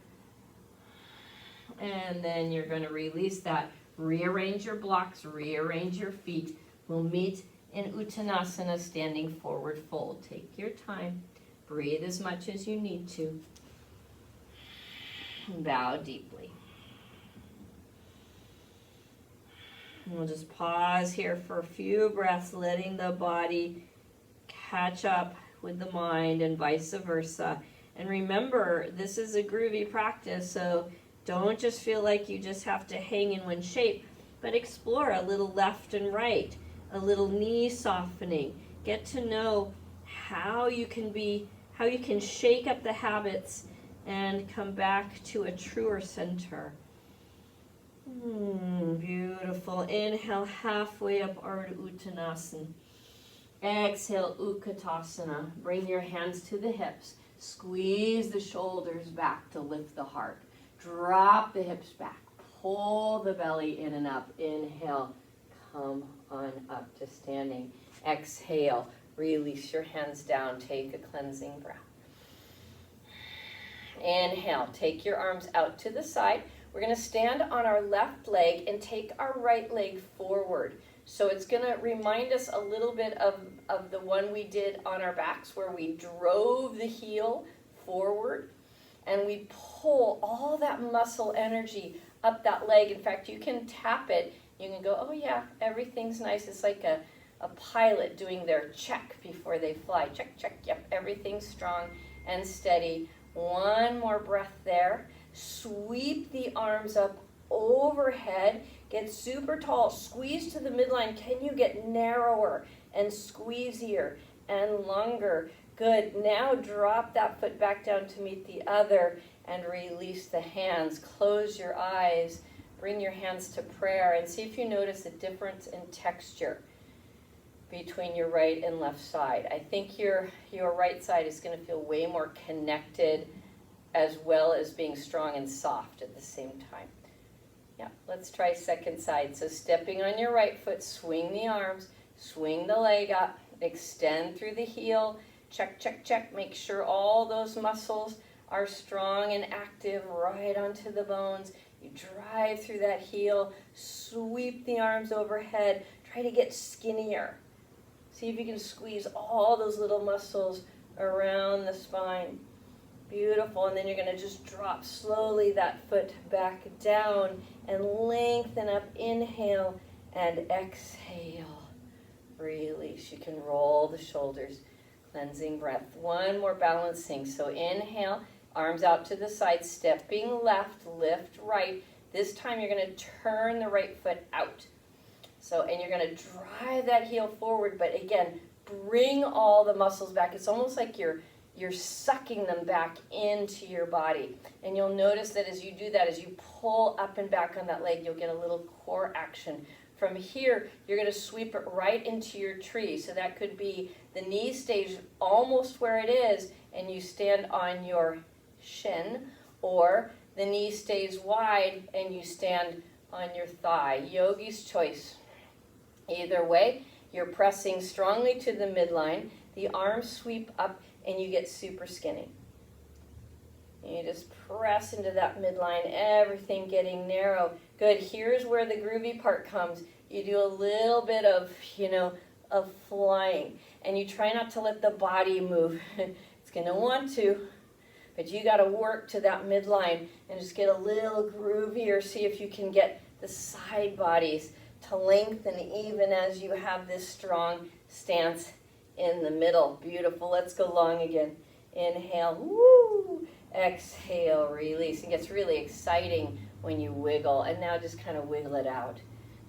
And then you're going to release that. Rearrange your blocks, rearrange your feet. We'll meet in Uttanasana, standing forward fold. Take your time. Breathe as much as you need to. Bow deeply. And we'll just pause here for a few breaths, letting the body catch up with the mind and vice versa. And remember, this is a groovy practice, so don't just feel like you just have to hang in one shape, but explore a little left and right, a little knee softening. Get to know how you can shake up the habits and come back to a truer center. Beautiful. Inhale, halfway up, Ardha Uttanasana. Exhale, Utkatasana. Bring your hands to the hips. Squeeze the shoulders back to lift the heart. Drop the hips back. Pull the belly in and up. Inhale, come on up to standing. Exhale, release your hands down. Take a cleansing breath. Inhale, take your arms out to the side. we're going to stand on our left leg and take our right leg forward. So it's going to remind us a little bit of the one we did on our backs, where we drove the heel forward and we pull all that muscle energy up that leg. In fact, you can tap it. You can go, oh yeah, everything's nice. It's like a pilot doing their check before they fly. Check, check, yep, everything's strong and steady. One more breath there. Sweep the arms up overhead. Get super tall. Squeeze to the midline. Can you get narrower and squeezier and longer? Good. Now drop that foot back down to meet the other and release the hands. Close your eyes. Bring your hands to prayer and see if you notice a difference in texture between your right and left side. I think your right side is going to feel way more connected, as well as being strong and soft at the same time. Yeah, let's try second side. So stepping on your right foot, swing the arms, swing the leg up, extend through the heel, check, check, check. Make sure all those muscles are strong and active right onto the bones. You drive through that heel, sweep the arms overhead, try to get skinnier. See if you can squeeze all those little muscles around the spine. Beautiful. And then you're going to just drop slowly that foot back down and lengthen up. Inhale and exhale. Release. You can roll the shoulders. Cleansing breath. One more balancing. So inhale, arms out to the side, stepping left, lift right. This time you're going to turn the right foot out. So, and you're going to drive that heel forward, but again, bring all the muscles back. It's almost like you're sucking them back into your body. And you'll notice that as you do that, as you pull up and back on that leg, you'll get a little core action. From here, you're going to sweep it right into your tree. So that could be the knee stays almost where it is, and you stand on your shin, or the knee stays wide and you stand on your thigh. Yogi's choice. Either way, you're pressing strongly to the midline, the arms sweep up, and you get super skinny. And you just press into that midline, everything getting narrow. Good. Here's where the groovy part comes. You do a little bit of, of flying, and you try not to let the body move. It's going to want to, but you got to work to that midline and just get a little groovier. See if you can get the side bodies to lengthen even as you have this strong stance in the middle. Beautiful. Let's go long again. Inhale. Woo. Exhale. Release. It gets really exciting when you wiggle. And now just kind of wiggle it out.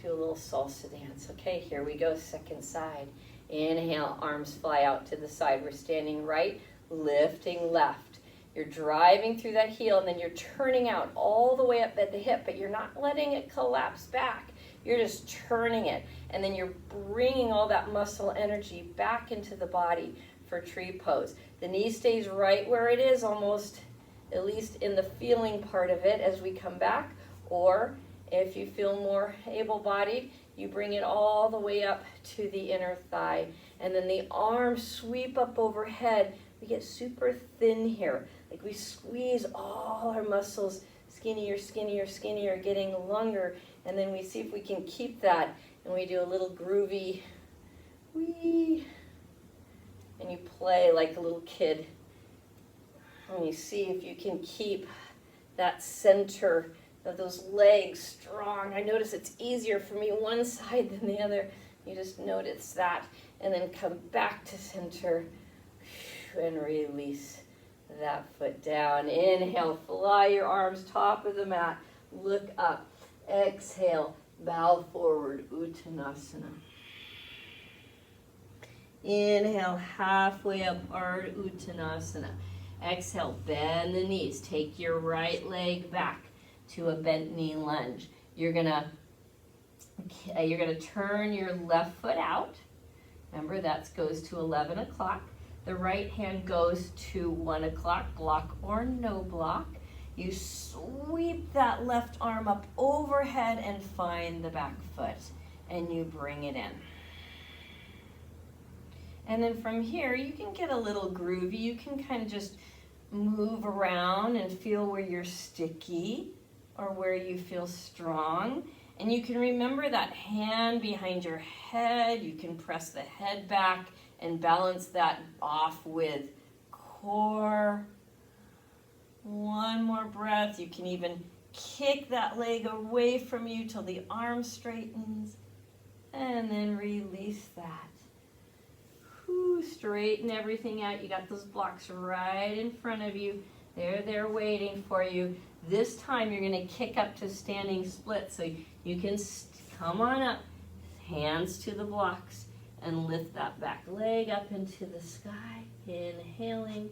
Do a little salsa dance. Okay, here we go. Second side. Inhale. Arms fly out to the side. We're standing right, lifting left. You're driving through that heel, and then you're turning out all the way up at the hip, but you're not letting it collapse back. You're just turning it, and then you're bringing all that muscle energy back into the body for tree pose. The knee stays right where it is, almost, at least in the feeling part of it as we come back, or if you feel more able-bodied, you bring it all the way up to the inner thigh, and then the arms sweep up overhead. We get super thin here, like we squeeze all our muscles skinnier, skinnier, skinnier, getting longer. And then we see if we can keep that, and we do a little groovy wee, and you play like a little kid. And you see if you can keep that center of those legs strong. I notice it's easier for me one side than the other. You just notice that, and then come back to center and release that foot down. Inhale, fly your arms top of the mat, look up. Exhale, bow forward, Uttanasana. Inhale, halfway up, Ardha Uttanasana. Exhale, bend the knees. Take your right leg back to a bent knee lunge. You're gonna turn your left foot out. Remember, that goes to 11 o'clock. The right hand goes to 1 o'clock, block or no block. You sweep that left arm up overhead and find the back foot, and you bring it in. And then from here, you can get a little groovy. You can kind of just move around and feel where you're sticky, or where you feel strong. And you can remember that hand behind your head. You can press the head back and balance that off with core. One more breath. You can even kick that leg away from you till the arm straightens. And then release that. Whew, straighten everything out. You got those blocks right in front of you. They're there waiting for you. This time you're going to kick up to standing split. So you can come on up, hands to the blocks, and lift that back leg up into the sky. Inhaling.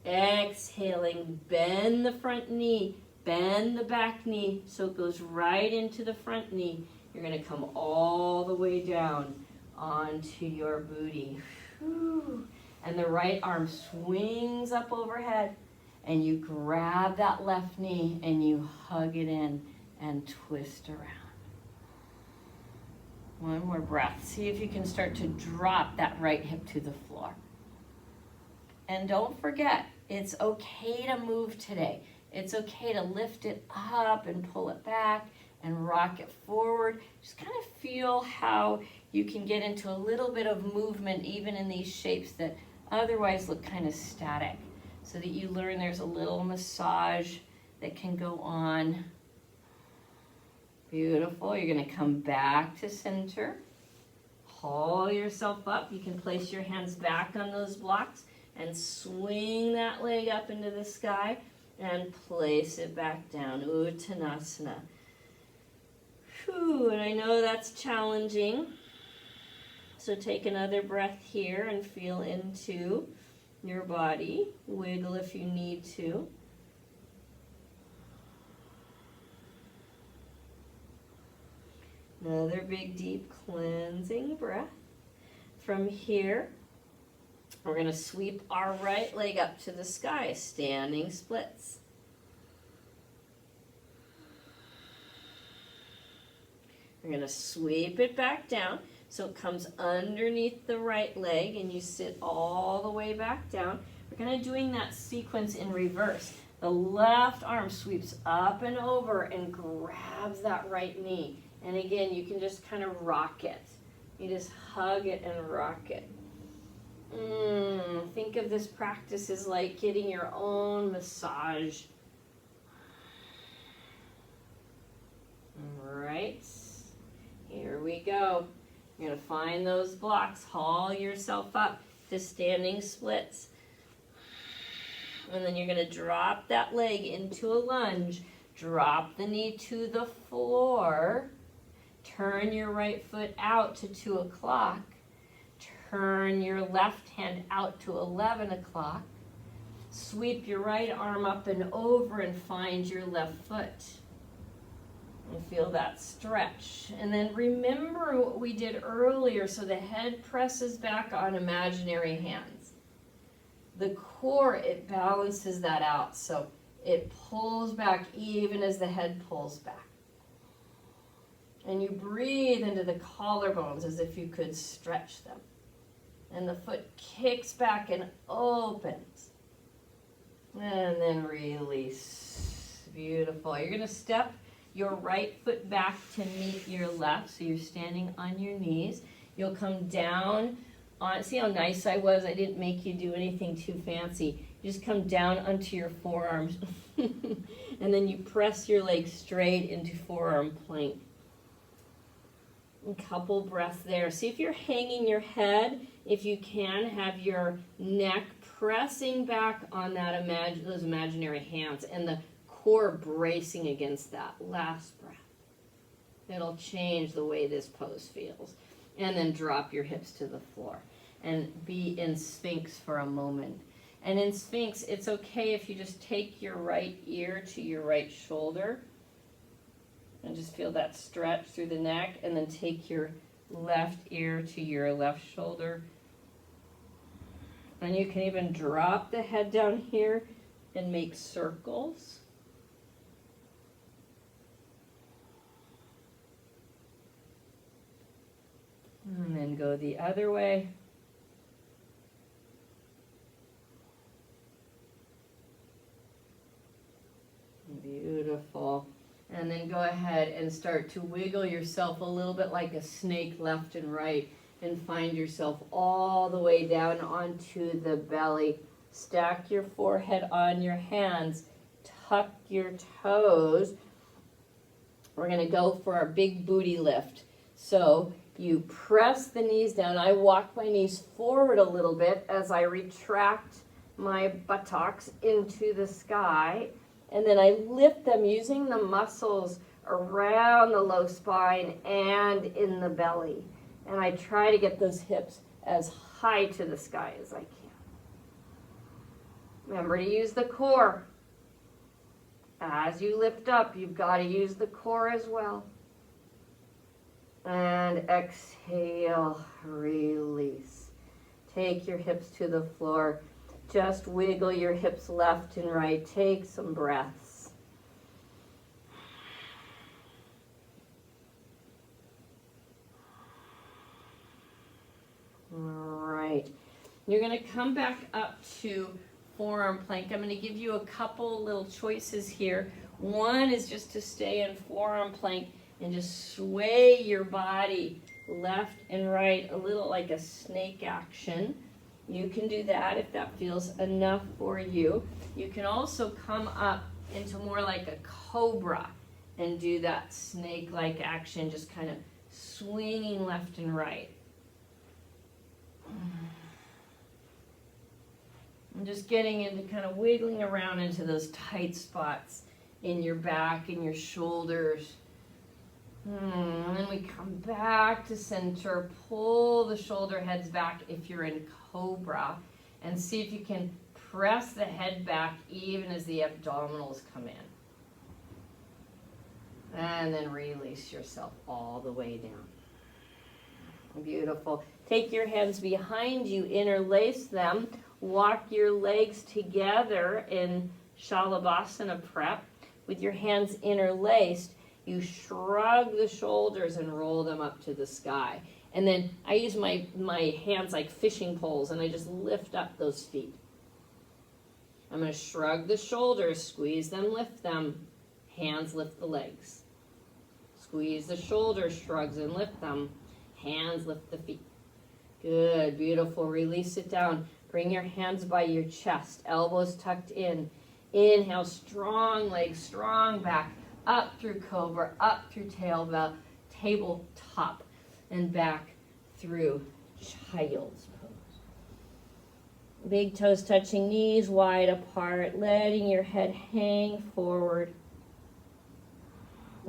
Exhaling. Bend the front knee. Bend the back knee so it goes right into the front knee. You're going to come all the way down onto your booty. Whew. And the right arm swings up overhead. And you grab that left knee and you hug it in and twist around. One more breath. See if you can start to drop that right hip to the floor. And don't forget, it's okay to move today. It's okay to lift it up and pull it back and rock it forward. Just kind of feel how you can get into a little bit of movement even in these shapes that otherwise look kind of static. So that you learn there's a little massage that can go on. Beautiful. You're going to come back to center. Haul yourself up. You can place your hands back on those blocks and swing that leg up into the sky and place it back down. Uttanasana. Whew, and I know that's challenging. So take another breath here and feel into your body. Wiggle if you need to. Another big, deep cleansing breath. From here, we're going to sweep our right leg up to the sky, standing splits. We're going to sweep it back down. So it comes underneath the right leg and you sit all the way back down. We're kind of doing that sequence in reverse. The left arm sweeps up and over and grabs that right knee. And again, you can just kind of rock it. You just hug it and rock it. Think of this practice as like getting your own massage. All right, here we go. You're going to find those blocks, haul yourself up to standing splits. And then you're going to drop that leg into a lunge. Drop the knee to the floor. Turn your right foot out to 2 o'clock. Turn your left hand out to 11 o'clock. Sweep your right arm up and over and find your left foot. And feel that stretch. And then remember what we did earlier. So the head presses back on imaginary hands. The core, it balances that out. So it pulls back even as the head pulls back. And you breathe into the collarbones as if you could stretch them. And the foot kicks back and opens. And then release. Beautiful. You're going to step your right foot back to meet your left. So you're standing on your knees. You'll come down on, see how nice I was? I didn't make you do anything too fancy. You just come down onto your forearms. And then you press your legs straight into forearm plank. A couple breaths there. See if you're hanging your head. If you can, have your neck pressing back on that those imaginary hands and the core bracing against that. Last breath. It'll change the way this pose feels. And then drop your hips to the floor and be in Sphinx for a moment. And in Sphinx, it's okay if you just take your right ear to your right shoulder and just feel that stretch through the neck, and then take your left ear to your left shoulder. And you can even drop the head down here and make circles. And then go the other way. Beautiful. Beautiful. And then go ahead and start to wiggle yourself a little bit like a snake left and right, and find yourself all the way down onto the belly. Stack your forehead on your hands, tuck your toes. We're gonna go for our big booty lift. So you press the knees down. I walk my knees forward a little bit as I retract my buttocks into the sky. And then I lift them using the muscles around the low spine and in the belly. And I try to get those hips as high to the sky as I can. Remember to use the core. As you lift up, you've got to use the core as well. And exhale, release. Take your hips to the floor. Just wiggle your hips left and right. Take some breaths. All right. You're going to come back up to forearm plank. I'm going to give you a couple little choices here. One is just to stay in forearm plank and just sway your body left and right, a little like a snake action. You can do that if that feels enough for you. You can also come up into more like a cobra and do that snake-like action, just kind of swinging left and right. I'm just getting into kind of wiggling around into those tight spots in your back and your shoulders. And then we come back to center, pull the shoulder heads back if you're in cobra, and see if you can press the head back even as the abdominals come in. And then release yourself all the way down. Beautiful. Take your hands behind you, interlace them, walk your legs together in Shalabhasana prep. With your hands interlaced, you shrug the shoulders and roll them up to the sky. And then I use my hands like fishing poles, and I just lift up those feet. I'm going to shrug the shoulders, squeeze them, lift them. Hands lift the legs. Squeeze the shoulders, shrugs and lift them. Hands lift the feet. Good, beautiful. Release it down. Bring your hands by your chest, elbows tucked in. Inhale, strong legs, strong back. Up through cobra, up through tabletop, and back through child's pose. Big toes touching knees wide apart, letting your head hang forward.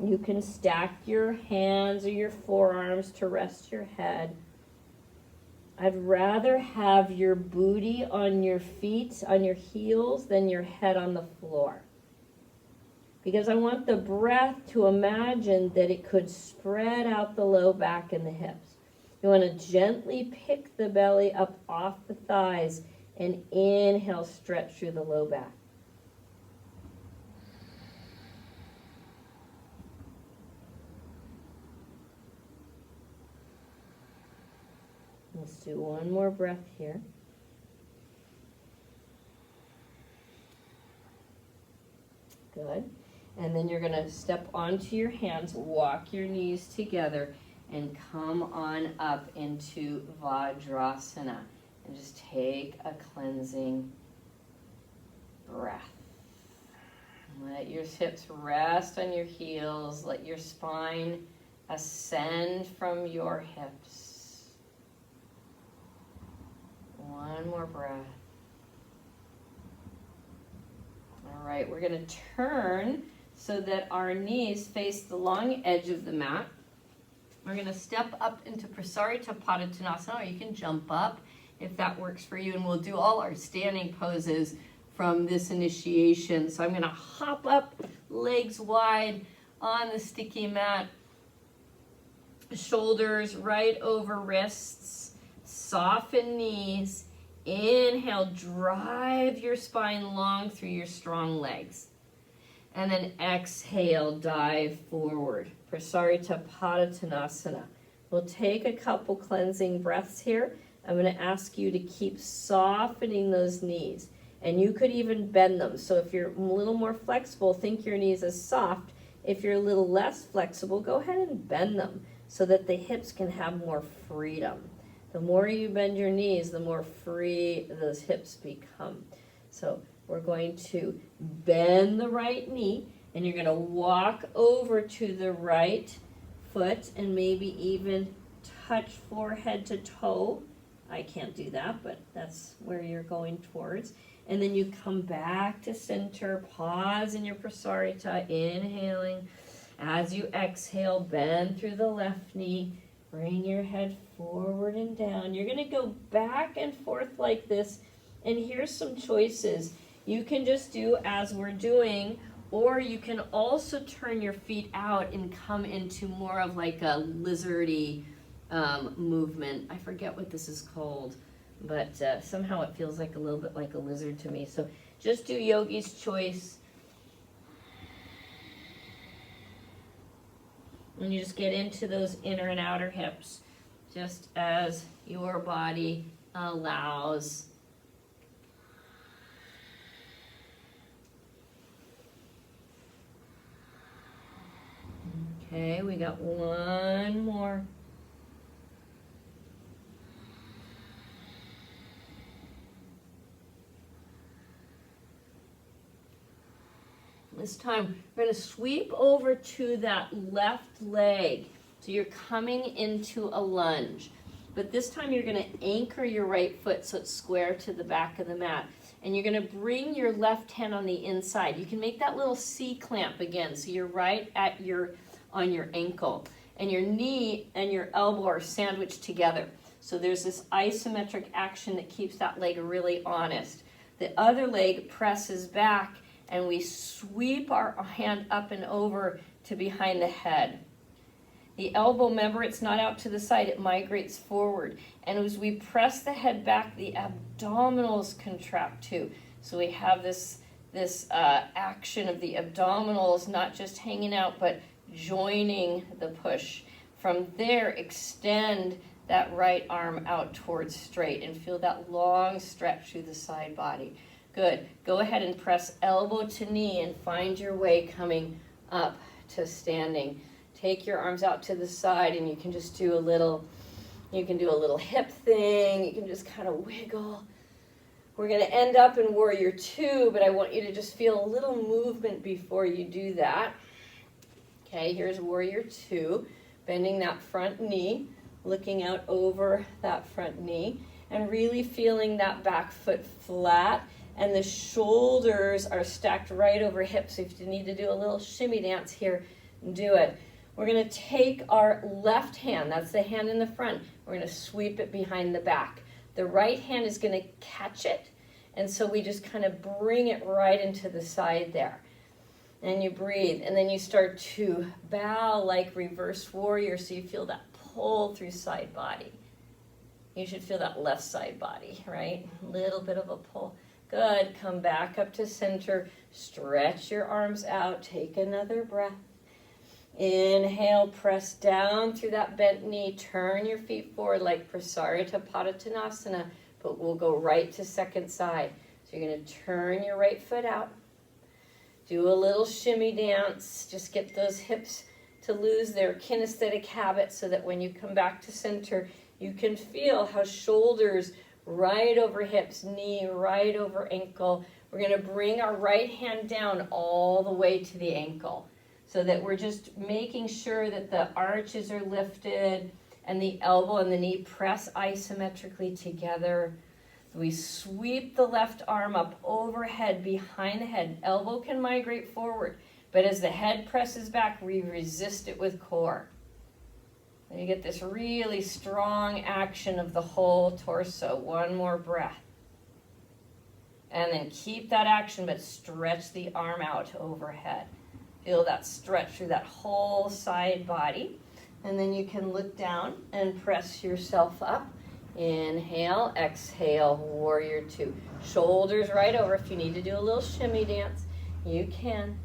You can stack your hands or your forearms to rest your head. I'd rather have your booty on your feet, on your heels, than your head on the floor. Because I want the breath to imagine that it could spread out the low back and the hips. You want to gently pick the belly up off the thighs and inhale, stretch through the low back. Let's do one more breath here. Good. And then you're going to step onto your hands, walk your knees together, and come on up into Vajrasana. And just take a cleansing breath. Let your hips rest on your heels. Let your spine ascend from your hips. One more breath. All right, we're going to turn so that our knees face the long edge of the mat. We're going to step up into Prasarita Padottanasana, or you can jump up if that works for you, and we'll do all our standing poses from this initiation. So I'm going to hop up, legs wide on the sticky mat, shoulders right over wrists, soften knees. Inhale, drive your spine long through your strong legs. And then exhale, dive forward. Prasarita Padottanasana. We'll take a couple cleansing breaths here. I'm going to ask you to keep softening those knees And you could even bend them. So if you're a little more flexible, think your knees as soft. If you're a little less flexible, go ahead and bend them so that the hips can have more freedom. The more you bend your knees, the more free those hips become. So we're going to bend the right knee, and you're going to walk over to the right foot and maybe even touch forehead to toe. I can't do that, but that's where you're going towards. And then you come back to center, pause in your prasarita, inhaling. As you exhale, bend through the left knee, bring your head forward and down. You're gonna go back and forth like this, and here's some choices. You can just do as we're doing, or you can also turn your feet out and come into more of like a lizardy movement. I forget what this is called, but somehow it feels like a little bit like a lizard to me. So just do yogi's choice. And you just get into those inner and outer hips, just as your body allows. Okay, we got one more. This time, we're going to sweep over to that left leg. So you're coming into a lunge. But this time you're going to anchor your right foot so it's square to the back of the mat. And you're going to bring your left hand on the inside. You can make that little C clamp again. So you're right at on your ankle. And your knee and your elbow are sandwiched together. So there's this isometric action that keeps that leg really honest. The other leg presses back, and we sweep our hand up and over to behind the head. The elbow, remember, it's not out to the side, it migrates forward. And as we press the head back, the abdominals contract too. So we have this action of the abdominals not just hanging out, but joining the push. From there, extend that right arm out towards straight and feel that long stretch through the side body. Good. Go ahead and press elbow to knee and find your way coming up to standing. Take your arms out to the side, and you can just do a little hip thing. You can just kind of wiggle. We're going to end up in warrior two, but I want you to just feel a little movement before you do that. Okay, here's warrior two, bending that front knee, looking out over that front knee, and really feeling that back foot flat. And the shoulders are stacked right over hips. So if you need to do a little shimmy dance here, do it. We're going to take our left hand, that's the hand in the front, we're going to sweep it behind the back. The right hand is going to catch it, and so we just kind of bring it right into the side there. And you breathe, and then you start to bow like reverse warrior, so you feel that pull through side body. You should feel that left side body, right? A little bit of a pull. Good. Come back up to center. Stretch your arms out. Take another breath. Inhale, press down through that bent knee. Turn your feet forward like Prasarita Padottanasana, but we'll go right to second side. So you're going to turn your right foot out. Do a little shimmy dance. Just get those hips to lose their kinesthetic habit so that when you come back to center, you can feel how shoulders right over hips, knee right over ankle. We're going to bring our right hand down all the way to the ankle so that we're just making sure that the arches are lifted and the elbow and the knee press isometrically together. We sweep the left arm up overhead behind the head. Elbow can migrate forward, but as the head presses back, we resist it with core. And you get this really strong action of the whole torso. One more breath. And then keep that action, but stretch the arm out overhead. Feel that stretch through that whole side body. And then you can look down and press yourself up. Inhale, exhale, warrior two. Shoulders right over. If you need to do a little shimmy dance, you can.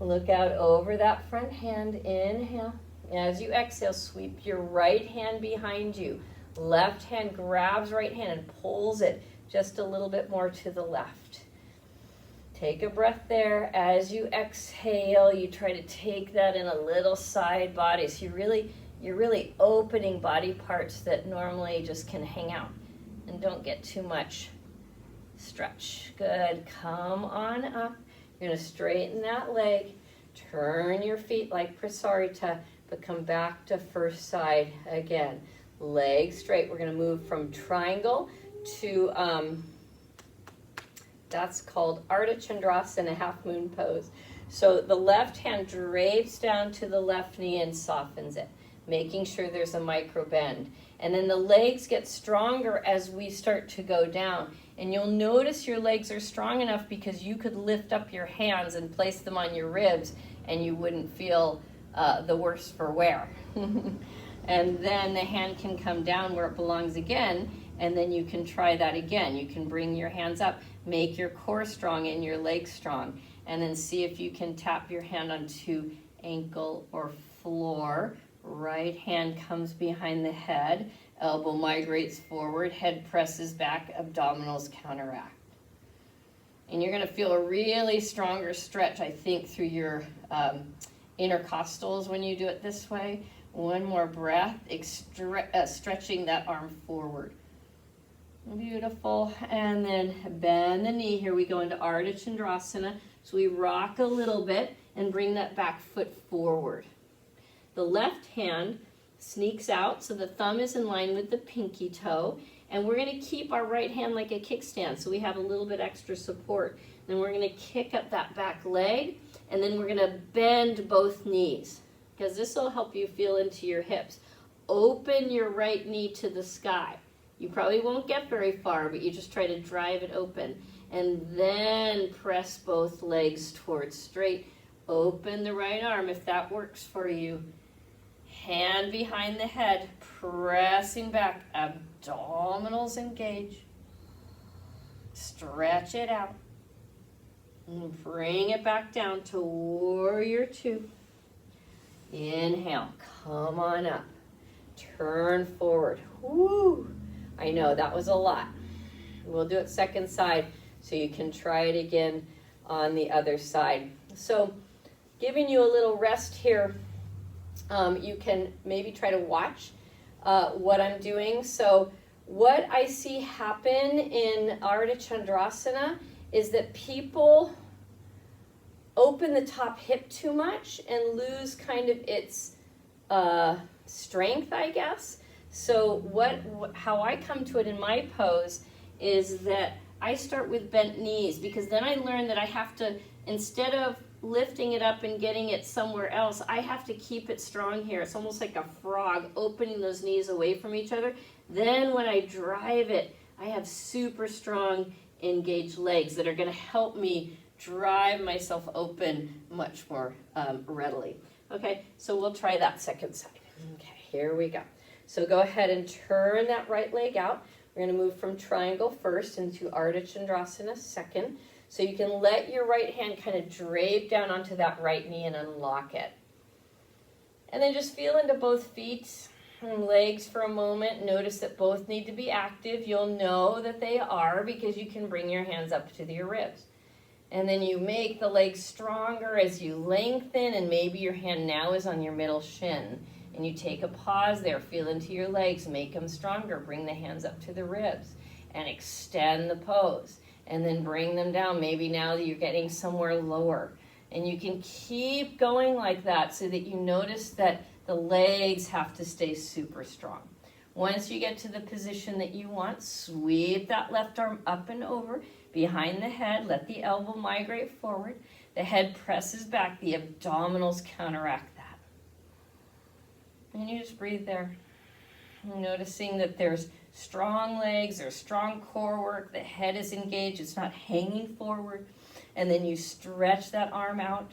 Look out over that front hand. Inhale. As you exhale, sweep your right hand behind you. Left hand grabs right hand and pulls it just a little bit more to the left. Take a breath there. As you exhale, you try to take that in a little side body. So you're really opening body parts that normally just can hang out. And don't get too much stretch. Good. Come on up. You're going to straighten that leg. Turn your feet like Prasarita, but come back to first side again. Legs straight. We're going to move from triangle to that's called Ardha Chandrasana, half moon pose. So the left hand drapes down to the left knee and softens it, making sure there's a micro bend. And then the legs get stronger as we start to go down. And you'll notice your legs are strong enough because you could lift up your hands and place them on your ribs and you wouldn't feel the worse for wear. And then the hand can come down where it belongs again, and then you can try that again. You can bring your hands up, make your core strong and your legs strong, and then see if you can tap your hand onto ankle or floor. Right hand comes behind the head, elbow migrates forward, head presses back, abdominals counteract. And you're going to feel a really stronger stretch, I think, through your intercostals when you do it this way. One more breath, stretching that arm forward. Beautiful. And then bend the knee. Here we go into Ardha Chandrasana. So we rock a little bit and bring that back foot forward. The left hand sneaks out, so the thumb is in line with the pinky toe. And we're going to keep our right hand like a kickstand, so we have a little bit extra support. Then we're going to kick up that back leg, and then we're going to bend both knees, because this will help you feel into your hips. Open your right knee to the sky. You probably won't get very far, but you just try to drive it open. And then press both legs towards straight. Open the right arm if that works for you. Hand behind the head, pressing back. Abdominals engage. Stretch it out. And bring it back down to warrior two. Inhale, come on up. Turn forward. Woo! I know, that was a lot. We'll do it second side so you can try it again on the other side. So, giving you a little rest here, you can maybe try to watch what I'm doing. So, what I see happen in Ardha Chandrasana is that people open the top hip too much and lose kind of its strength, I guess. So how I come to it in my pose is that I start with bent knees, because then I learn that I have to, instead of lifting it up and getting it somewhere else, I have to keep it strong here. It's almost like a frog, opening those knees away from each other. Then when I drive it, I have super strong engaged legs that are going to help me drive myself open much more readily. Okay, so we'll try that second side. Okay, here we go. So go ahead and turn that right leg out. We're going to move from triangle first into Ardha Chandrasana second. So you can let your right hand kind of drape down onto that right knee and unlock it. And then just feel into both feet and legs for a moment. Notice that both need to be active. You'll know that they are because you can bring your hands up to your ribs. And then you make the legs stronger as you lengthen, and maybe your hand now is on your middle shin. And you take a pause there, feel into your legs, make them stronger, bring the hands up to the ribs, and extend the pose. And then bring them down. Maybe now you're getting somewhere lower. And you can keep going like that so that you notice that the legs have to stay super strong. Once you get to the position that you want, sweep that left arm up and over behind the head. Let the elbow migrate forward. The head presses back. The abdominals counteract that. And you just breathe there. Noticing that there's strong legs, there's strong core work, the head is engaged, it's not hanging forward. And then you stretch that arm out.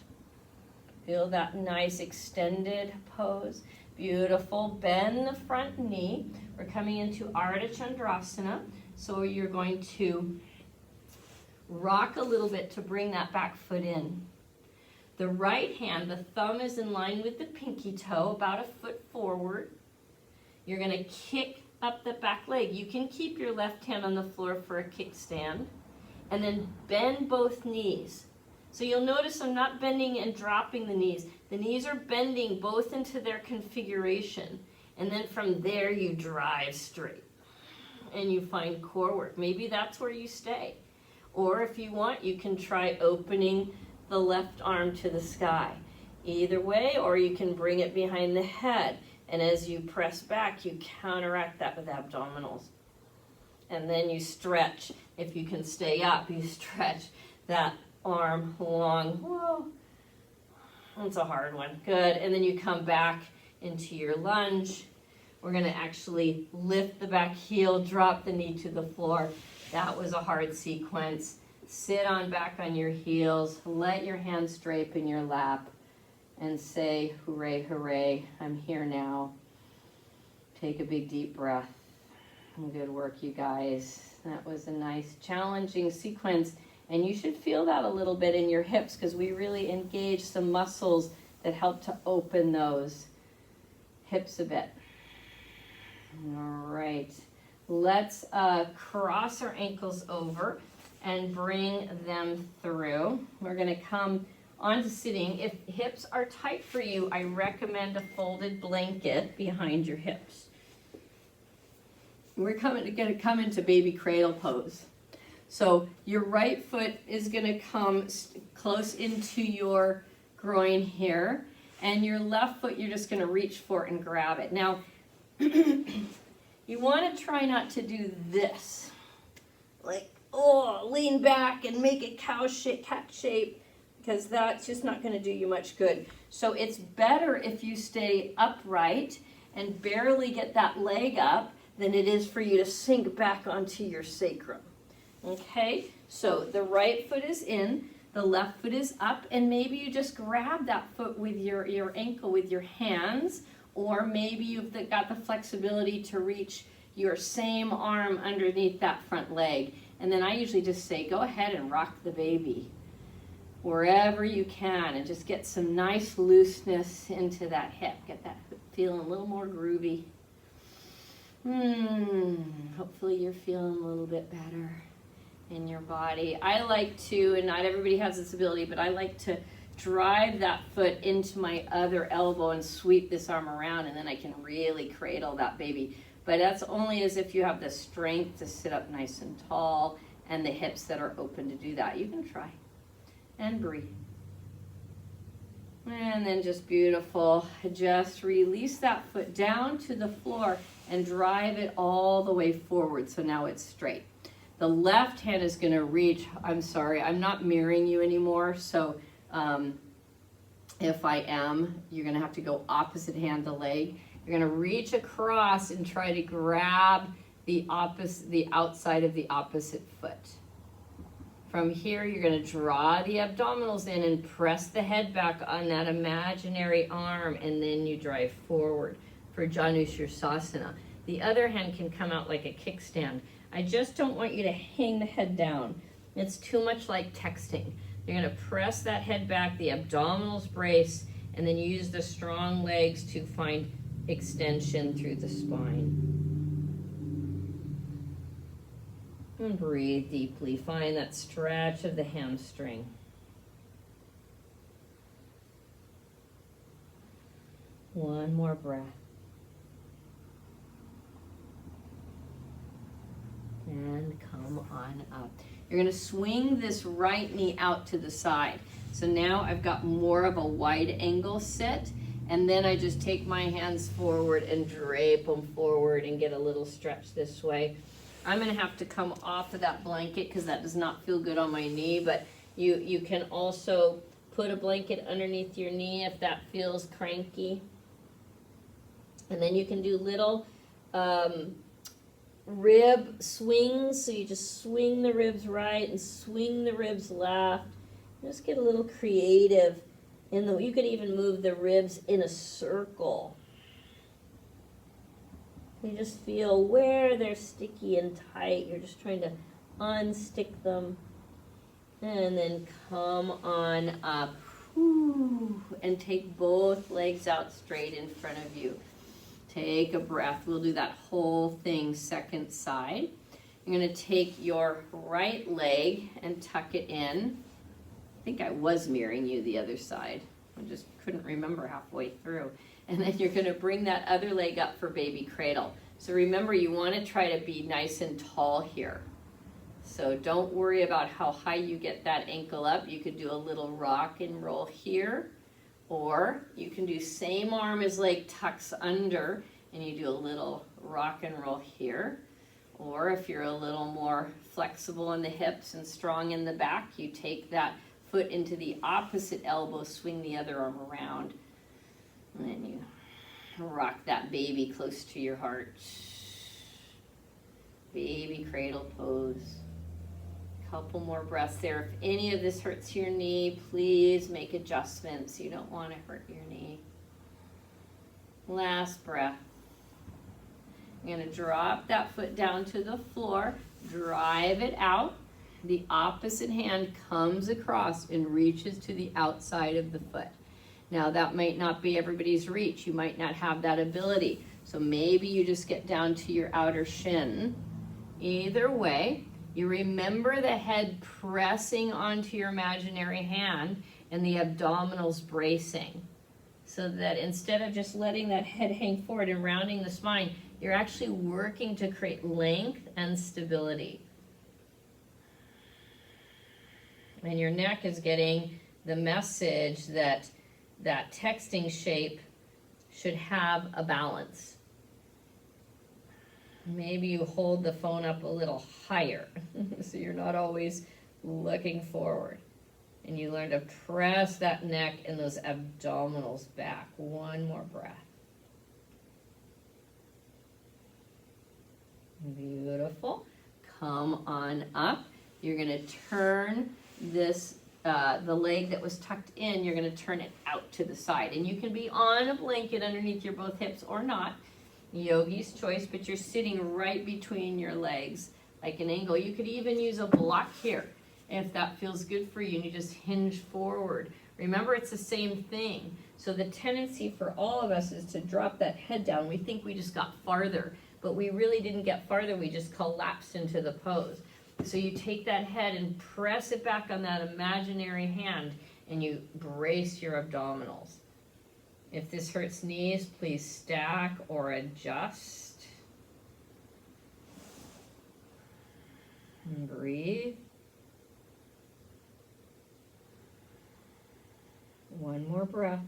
Feel that nice extended pose. Beautiful. Bend the front knee. We're coming into Ardha Chandrasana. So you're going to rock a little bit to bring that back foot in. The right hand, the thumb is in line with the pinky toe, about a foot forward. You're going to kick up the back leg. You can keep your left hand on the floor for a kickstand, and then bend both knees. So you'll notice I'm not bending and dropping the knees. The knees are bending both into their configuration, and then from there you drive straight and you find core work. Maybe that's where you stay. Or if you want, you can try opening the left arm to the sky. Either way, or you can bring it behind the head. And as you press back, you counteract that with abdominals. And then you stretch. If you can stay up, you stretch that arm long. Whoa. That's a hard one. Good. And then you come back into your lunge. We're going to actually lift the back heel, drop the knee to the floor. That was a hard sequence. Sit on back on your heels. Let your hands drape in your lap and say, hooray, hooray, I'm here now. Take a big deep breath. Good work, you guys. That was a nice, challenging sequence. And you should feel that a little bit in your hips because we really engage some muscles that help to open those hips a bit. All right. Let's cross our ankles over and bring them through. We're going to come onto sitting. If hips are tight for you, I recommend a folded blanket behind your hips. We're going to come into baby cradle pose. So your right foot is going to come close into your groin here, and your left foot you're just going to reach for and grab it. Now, you want to try not to do this, like, oh, lean back and make a cat shape, because that's just not going to do you much good. So it's better if you stay upright and barely get that leg up than it is for you to sink back onto your sacrum. Okay, so the right foot is in, the left foot is up, and maybe you just grab that foot with your ankle with your hands, or maybe you've got the flexibility to reach your same arm underneath that front leg. And then I usually just say, go ahead and rock the baby wherever you can, and just get some nice looseness into that hip. Get that feeling a little more groovy. Hopefully you're feeling a little bit better in your body. I like to, and not everybody has this ability, but I like to drive that foot into my other elbow and sweep this arm around, and then I can really cradle that baby. But that's only as if you have the strength to sit up nice and tall and the hips that are open to do that. You can try. And breathe. And then just beautiful. Just release that foot down to the floor and drive it all the way forward. So now it's straight. The left hand is going to reach. I'm sorry, I'm not mirroring you anymore. So if I am, you're going to have to go opposite hand to leg. You're going to reach across and try to grab the outside of the opposite foot. From here, you're going to draw the abdominals in and press the head back on that imaginary arm, and then you drive forward for Janushirasana. The other hand can come out like a kickstand. I just don't want you to hang the head down. It's too much like texting. You're going to press that head back, the abdominals brace, and then use the strong legs to find extension through the spine. And breathe deeply. Find that stretch of the hamstring. One more breath. And come on up. You're going to swing this right knee out to the side. So now I've got more of a wide angle sit, and then I just take my hands forward and drape them forward and get a little stretch this way. I'm going to have to come off of that blanket because that does not feel good on my knee, but you can also put a blanket underneath your knee if that feels cranky. And then you can do little rib swings, so you just swing the ribs right and swing the ribs left. Just get a little creative. You could even move the ribs in a circle. You just feel where they're sticky and tight. You're just trying to unstick them. And then come on up. Whew. And take both legs out straight in front of you. Take a breath. We'll do that whole thing second side. You're going to take your right leg and tuck it in. I think I was mirroring you the other side. I just couldn't remember halfway through. And then you're going to bring that other leg up for baby cradle. So remember, you want to try to be nice and tall here. So don't worry about how high you get that ankle up. You could do a little rock and roll here, or you can do same arm as leg tucks under, and you do a little rock and roll here. Or if you're a little more flexible in the hips and strong in the back, you take that foot into the opposite elbow, swing the other arm around, and then you rock that baby close to your heart. Baby cradle pose. Couple more breaths there. If any of this hurts your knee, please make adjustments. You don't want to hurt your knee. Last breath. You're going to drop that foot down to the floor, drive it out. The opposite hand comes across and reaches to the outside of the foot. Now that might not be everybody's reach. You might not have that ability. So maybe you just get down to your outer shin. Either way, you remember the head pressing onto your imaginary hand and the abdominals bracing. So that instead of just letting that head hang forward and rounding the spine, you're actually working to create length and stability. And your neck is getting the message that that texting shape should have a balance. Maybe you hold the phone up a little higher so you're not always looking forward. And you learn to press that neck and those abdominals back. One more breath. Beautiful. Come on up. You're going to turn this, the leg that was tucked in, you're going to turn it out to the side. And you can be on a blanket underneath your both hips or not. Yogi's choice, but you're sitting right between your legs like an angle. You could even use a block here if that feels good for you, and you just hinge forward. Remember, it's the same thing. So the tendency for all of us is to drop that head down. We think we just got farther, but we really didn't get farther. We just collapsed into the pose. So you take that head and press it back on that imaginary hand, and you brace your abdominals. If this hurts knees, please stack or adjust. And breathe. One more breath.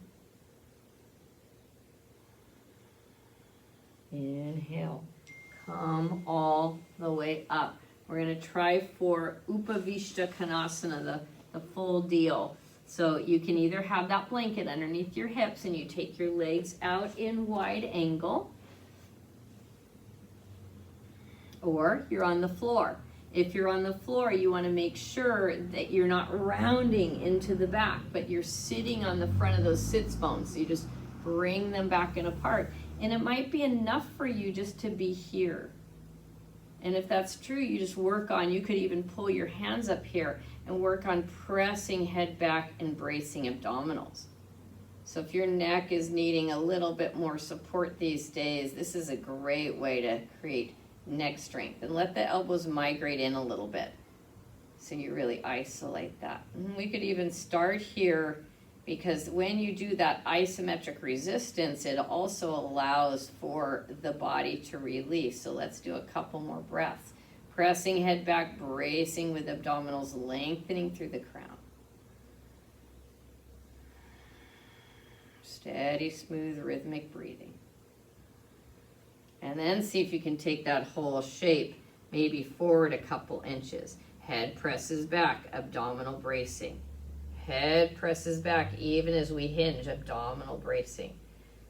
Inhale. Come all the way up. We're going to try for Upavishta Konasana, the full deal. So you can either have that blanket underneath your hips and you take your legs out in wide angle, or you're on the floor. If you're on the floor, you want to make sure that you're not rounding into the back, but you're sitting on the front of those sits bones. So you just bring them back and apart. And it might be enough for you just to be here. And if that's true, you just work on, you could even pull your hands up here and work on pressing head back and bracing abdominals. So if your neck is needing a little bit more support these days, this is a great way to create neck strength. And let the elbows migrate in a little bit so you really isolate that. And we could even start here, because when you do that isometric resistance, it also allows for the body to release. So let's do a couple more breaths. Pressing head back, bracing with abdominals, lengthening through the crown. Steady, smooth, rhythmic breathing. And then see if you can take that whole shape maybe forward a couple inches. Head presses back, abdominal bracing. Head presses back even as we hinge, abdominal bracing.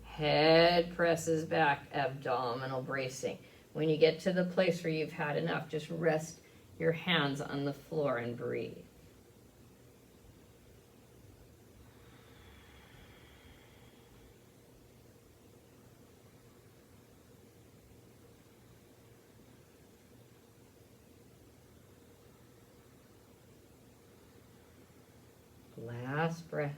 Head presses back, abdominal bracing. When you get to the place where you've had enough, just rest your hands on the floor and breathe. Last breath.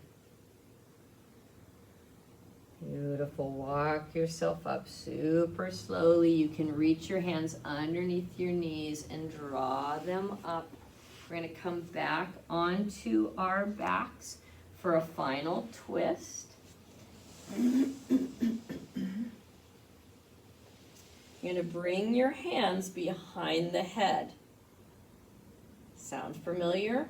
Beautiful. Walk yourself up super slowly. You can reach your hands underneath your knees and draw them up. We're going to come back onto our backs for a final twist. You're going to bring your hands behind the head. Sound familiar?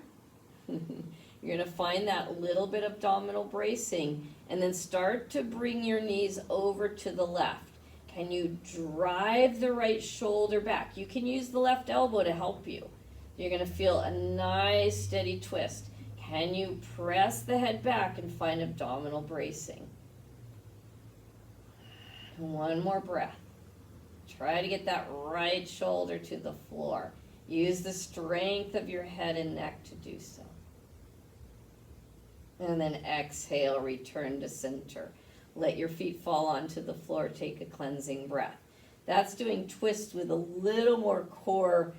You're going to find that little bit of abdominal bracing and then start to bring your knees over to the left. Can you drive the right shoulder back? You can use the left elbow to help you. You're going to feel a nice steady twist. Can you press the head back and find abdominal bracing? One more breath. Try to get that right shoulder to the floor. Use the strength of your head and neck to do so. And then exhale, return to center. Let your feet fall onto the floor. Take a cleansing breath. That's doing twists with a little more core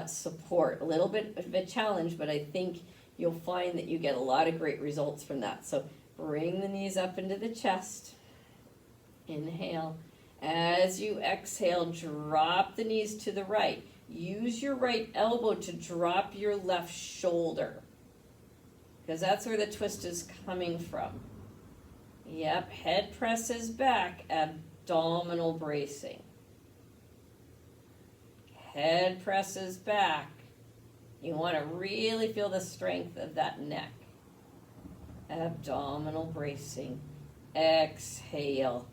support. A little bit of a challenge, but I think you'll find that you get a lot of great results from that. So bring the knees up into the chest. Inhale. As you exhale, drop the knees to the right. Use your right elbow to drop your left shoulder, because that's where the twist is coming from. Yep, head presses back, abdominal bracing. Head presses back. You want to really feel the strength of that neck. Abdominal bracing. Exhale.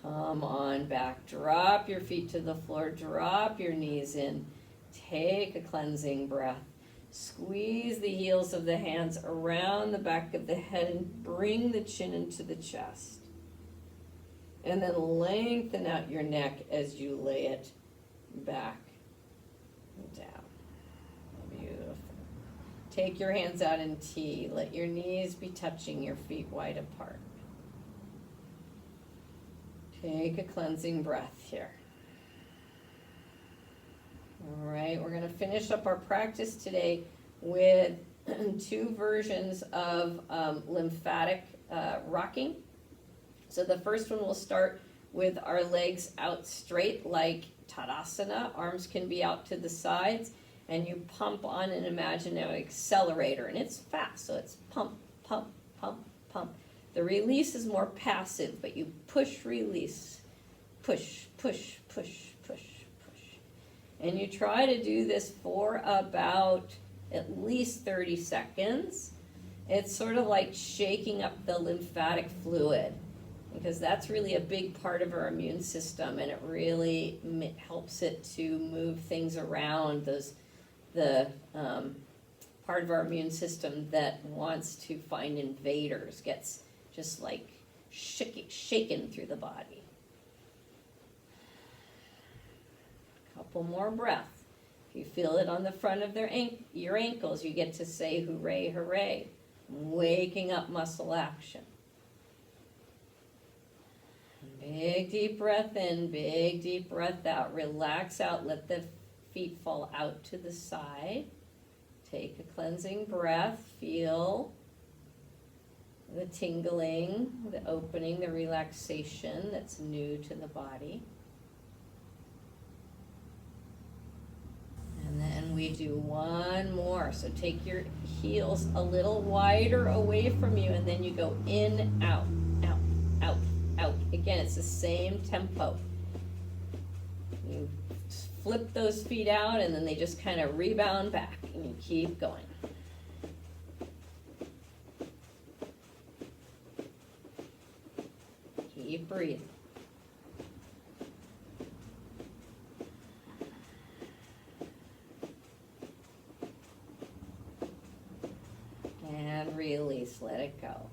Come on back. Drop your feet to the floor. Drop your knees in. Take a cleansing breath. Squeeze the heels of the hands around the back of the head and bring the chin into the chest. And then lengthen out your neck as you lay it back down. Beautiful. Take your hands out in T. Let your knees be touching your feet wide apart. Take a cleansing breath here. All right, we're going to finish up our practice today with two versions of lymphatic rocking. So the first one will start with our legs out straight like Tadasana. Arms can be out to the sides, and you pump on an imaginary accelerator, and it's fast, so it's pump, pump, pump, pump. The release is more passive, but you push, release, push, push, push, push, push. And you try to do this for about at least 30 seconds. It's sort of like shaking up the lymphatic fluid, because that's really a big part of our immune system, and it really helps it to move things around the part of our immune system that wants to find invaders, gets just like shaken through the body. Couple more breaths. If you feel it on the front of your ankles, you get to say hooray, hooray, waking up muscle action. Big deep breath in, big deep breath out. Relax out, let the feet fall out to the side. Take a cleansing breath, feel the tingling, the opening, the relaxation that's new to the body. And then we do one more. So take your heels a little wider away from you, and then you go in, out, out, out, out. Again, it's the same tempo. You flip those feet out, and then they just kind of rebound back, and you keep going. Keep breathing. And release, let it go.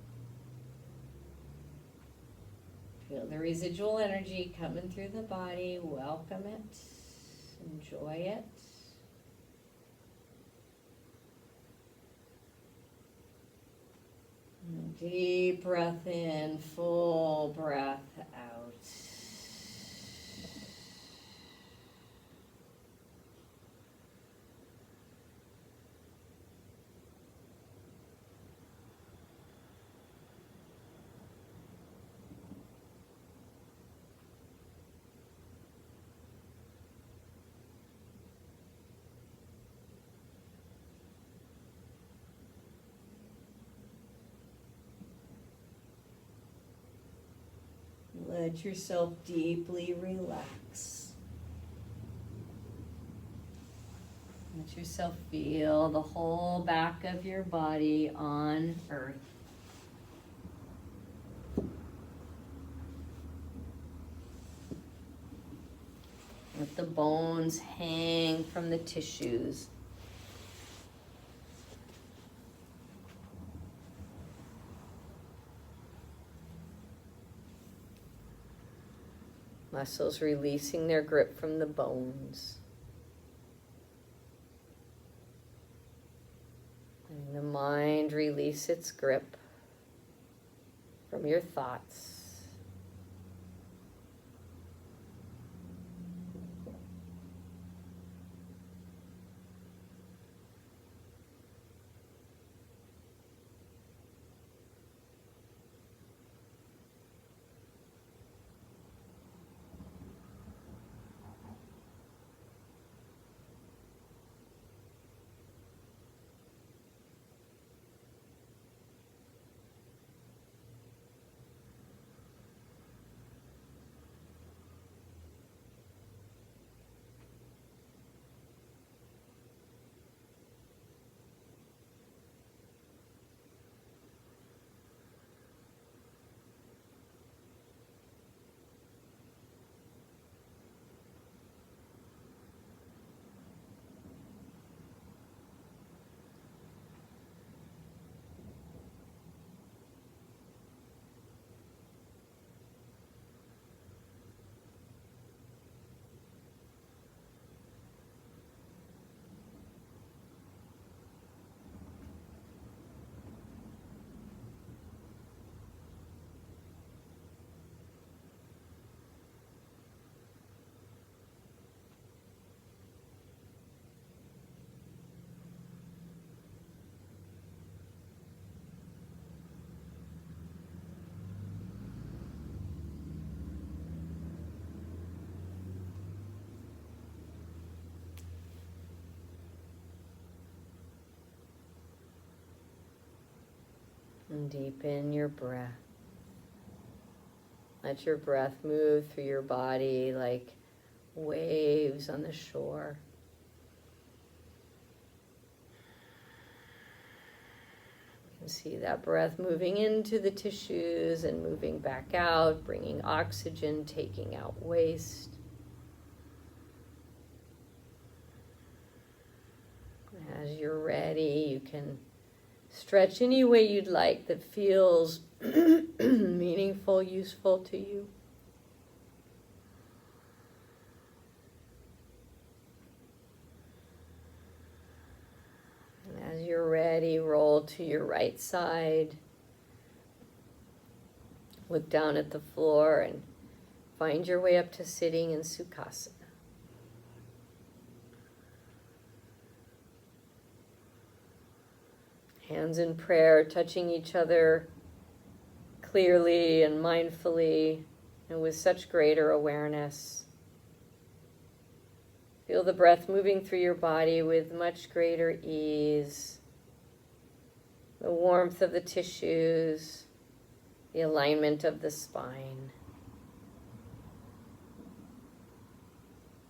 Feel the residual energy coming through the body. Welcome it. Enjoy it. Deep breath in, full breath out. Let yourself deeply relax. Let yourself feel the whole back of your body on earth. Let the bones hang from the tissues. Muscles releasing their grip from the bones. Letting the mind release its grip from your thoughts. And deepen your breath. Let your breath move through your body like waves on the shore. You can see that breath moving into the tissues and moving back out, bringing oxygen, taking out waste. As you're ready, you can stretch any way you'd like that feels meaningful, useful to you. And as you're ready, roll to your right side. Look down at the floor and find your way up to sitting in Sukhasana. Hands in prayer, touching each other clearly and mindfully and with such greater awareness. Feel the breath moving through your body with much greater ease. The warmth of the tissues, the alignment of the spine.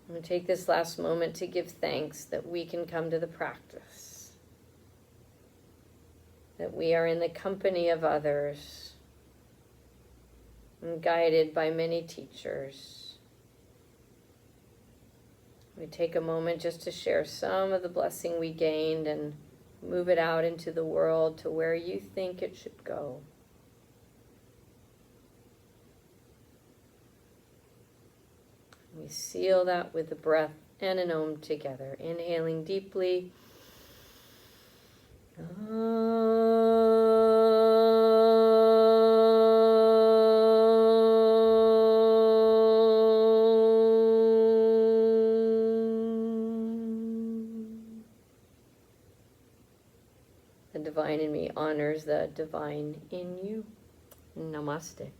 I'm going to take this last moment to give thanks that we can come to the practice. That we are in the company of others and guided by many teachers. We take a moment just to share some of the blessing we gained and move it out into the world to where you think it should go. We seal that with the breath and an Om together. Inhaling deeply. The divine in me honors the divine in you. Namaste.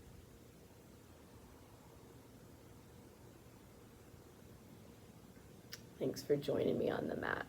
Thanks for joining me on the mat.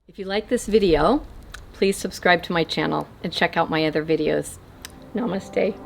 If you like this video, please subscribe to my channel and check out my other videos. Namaste.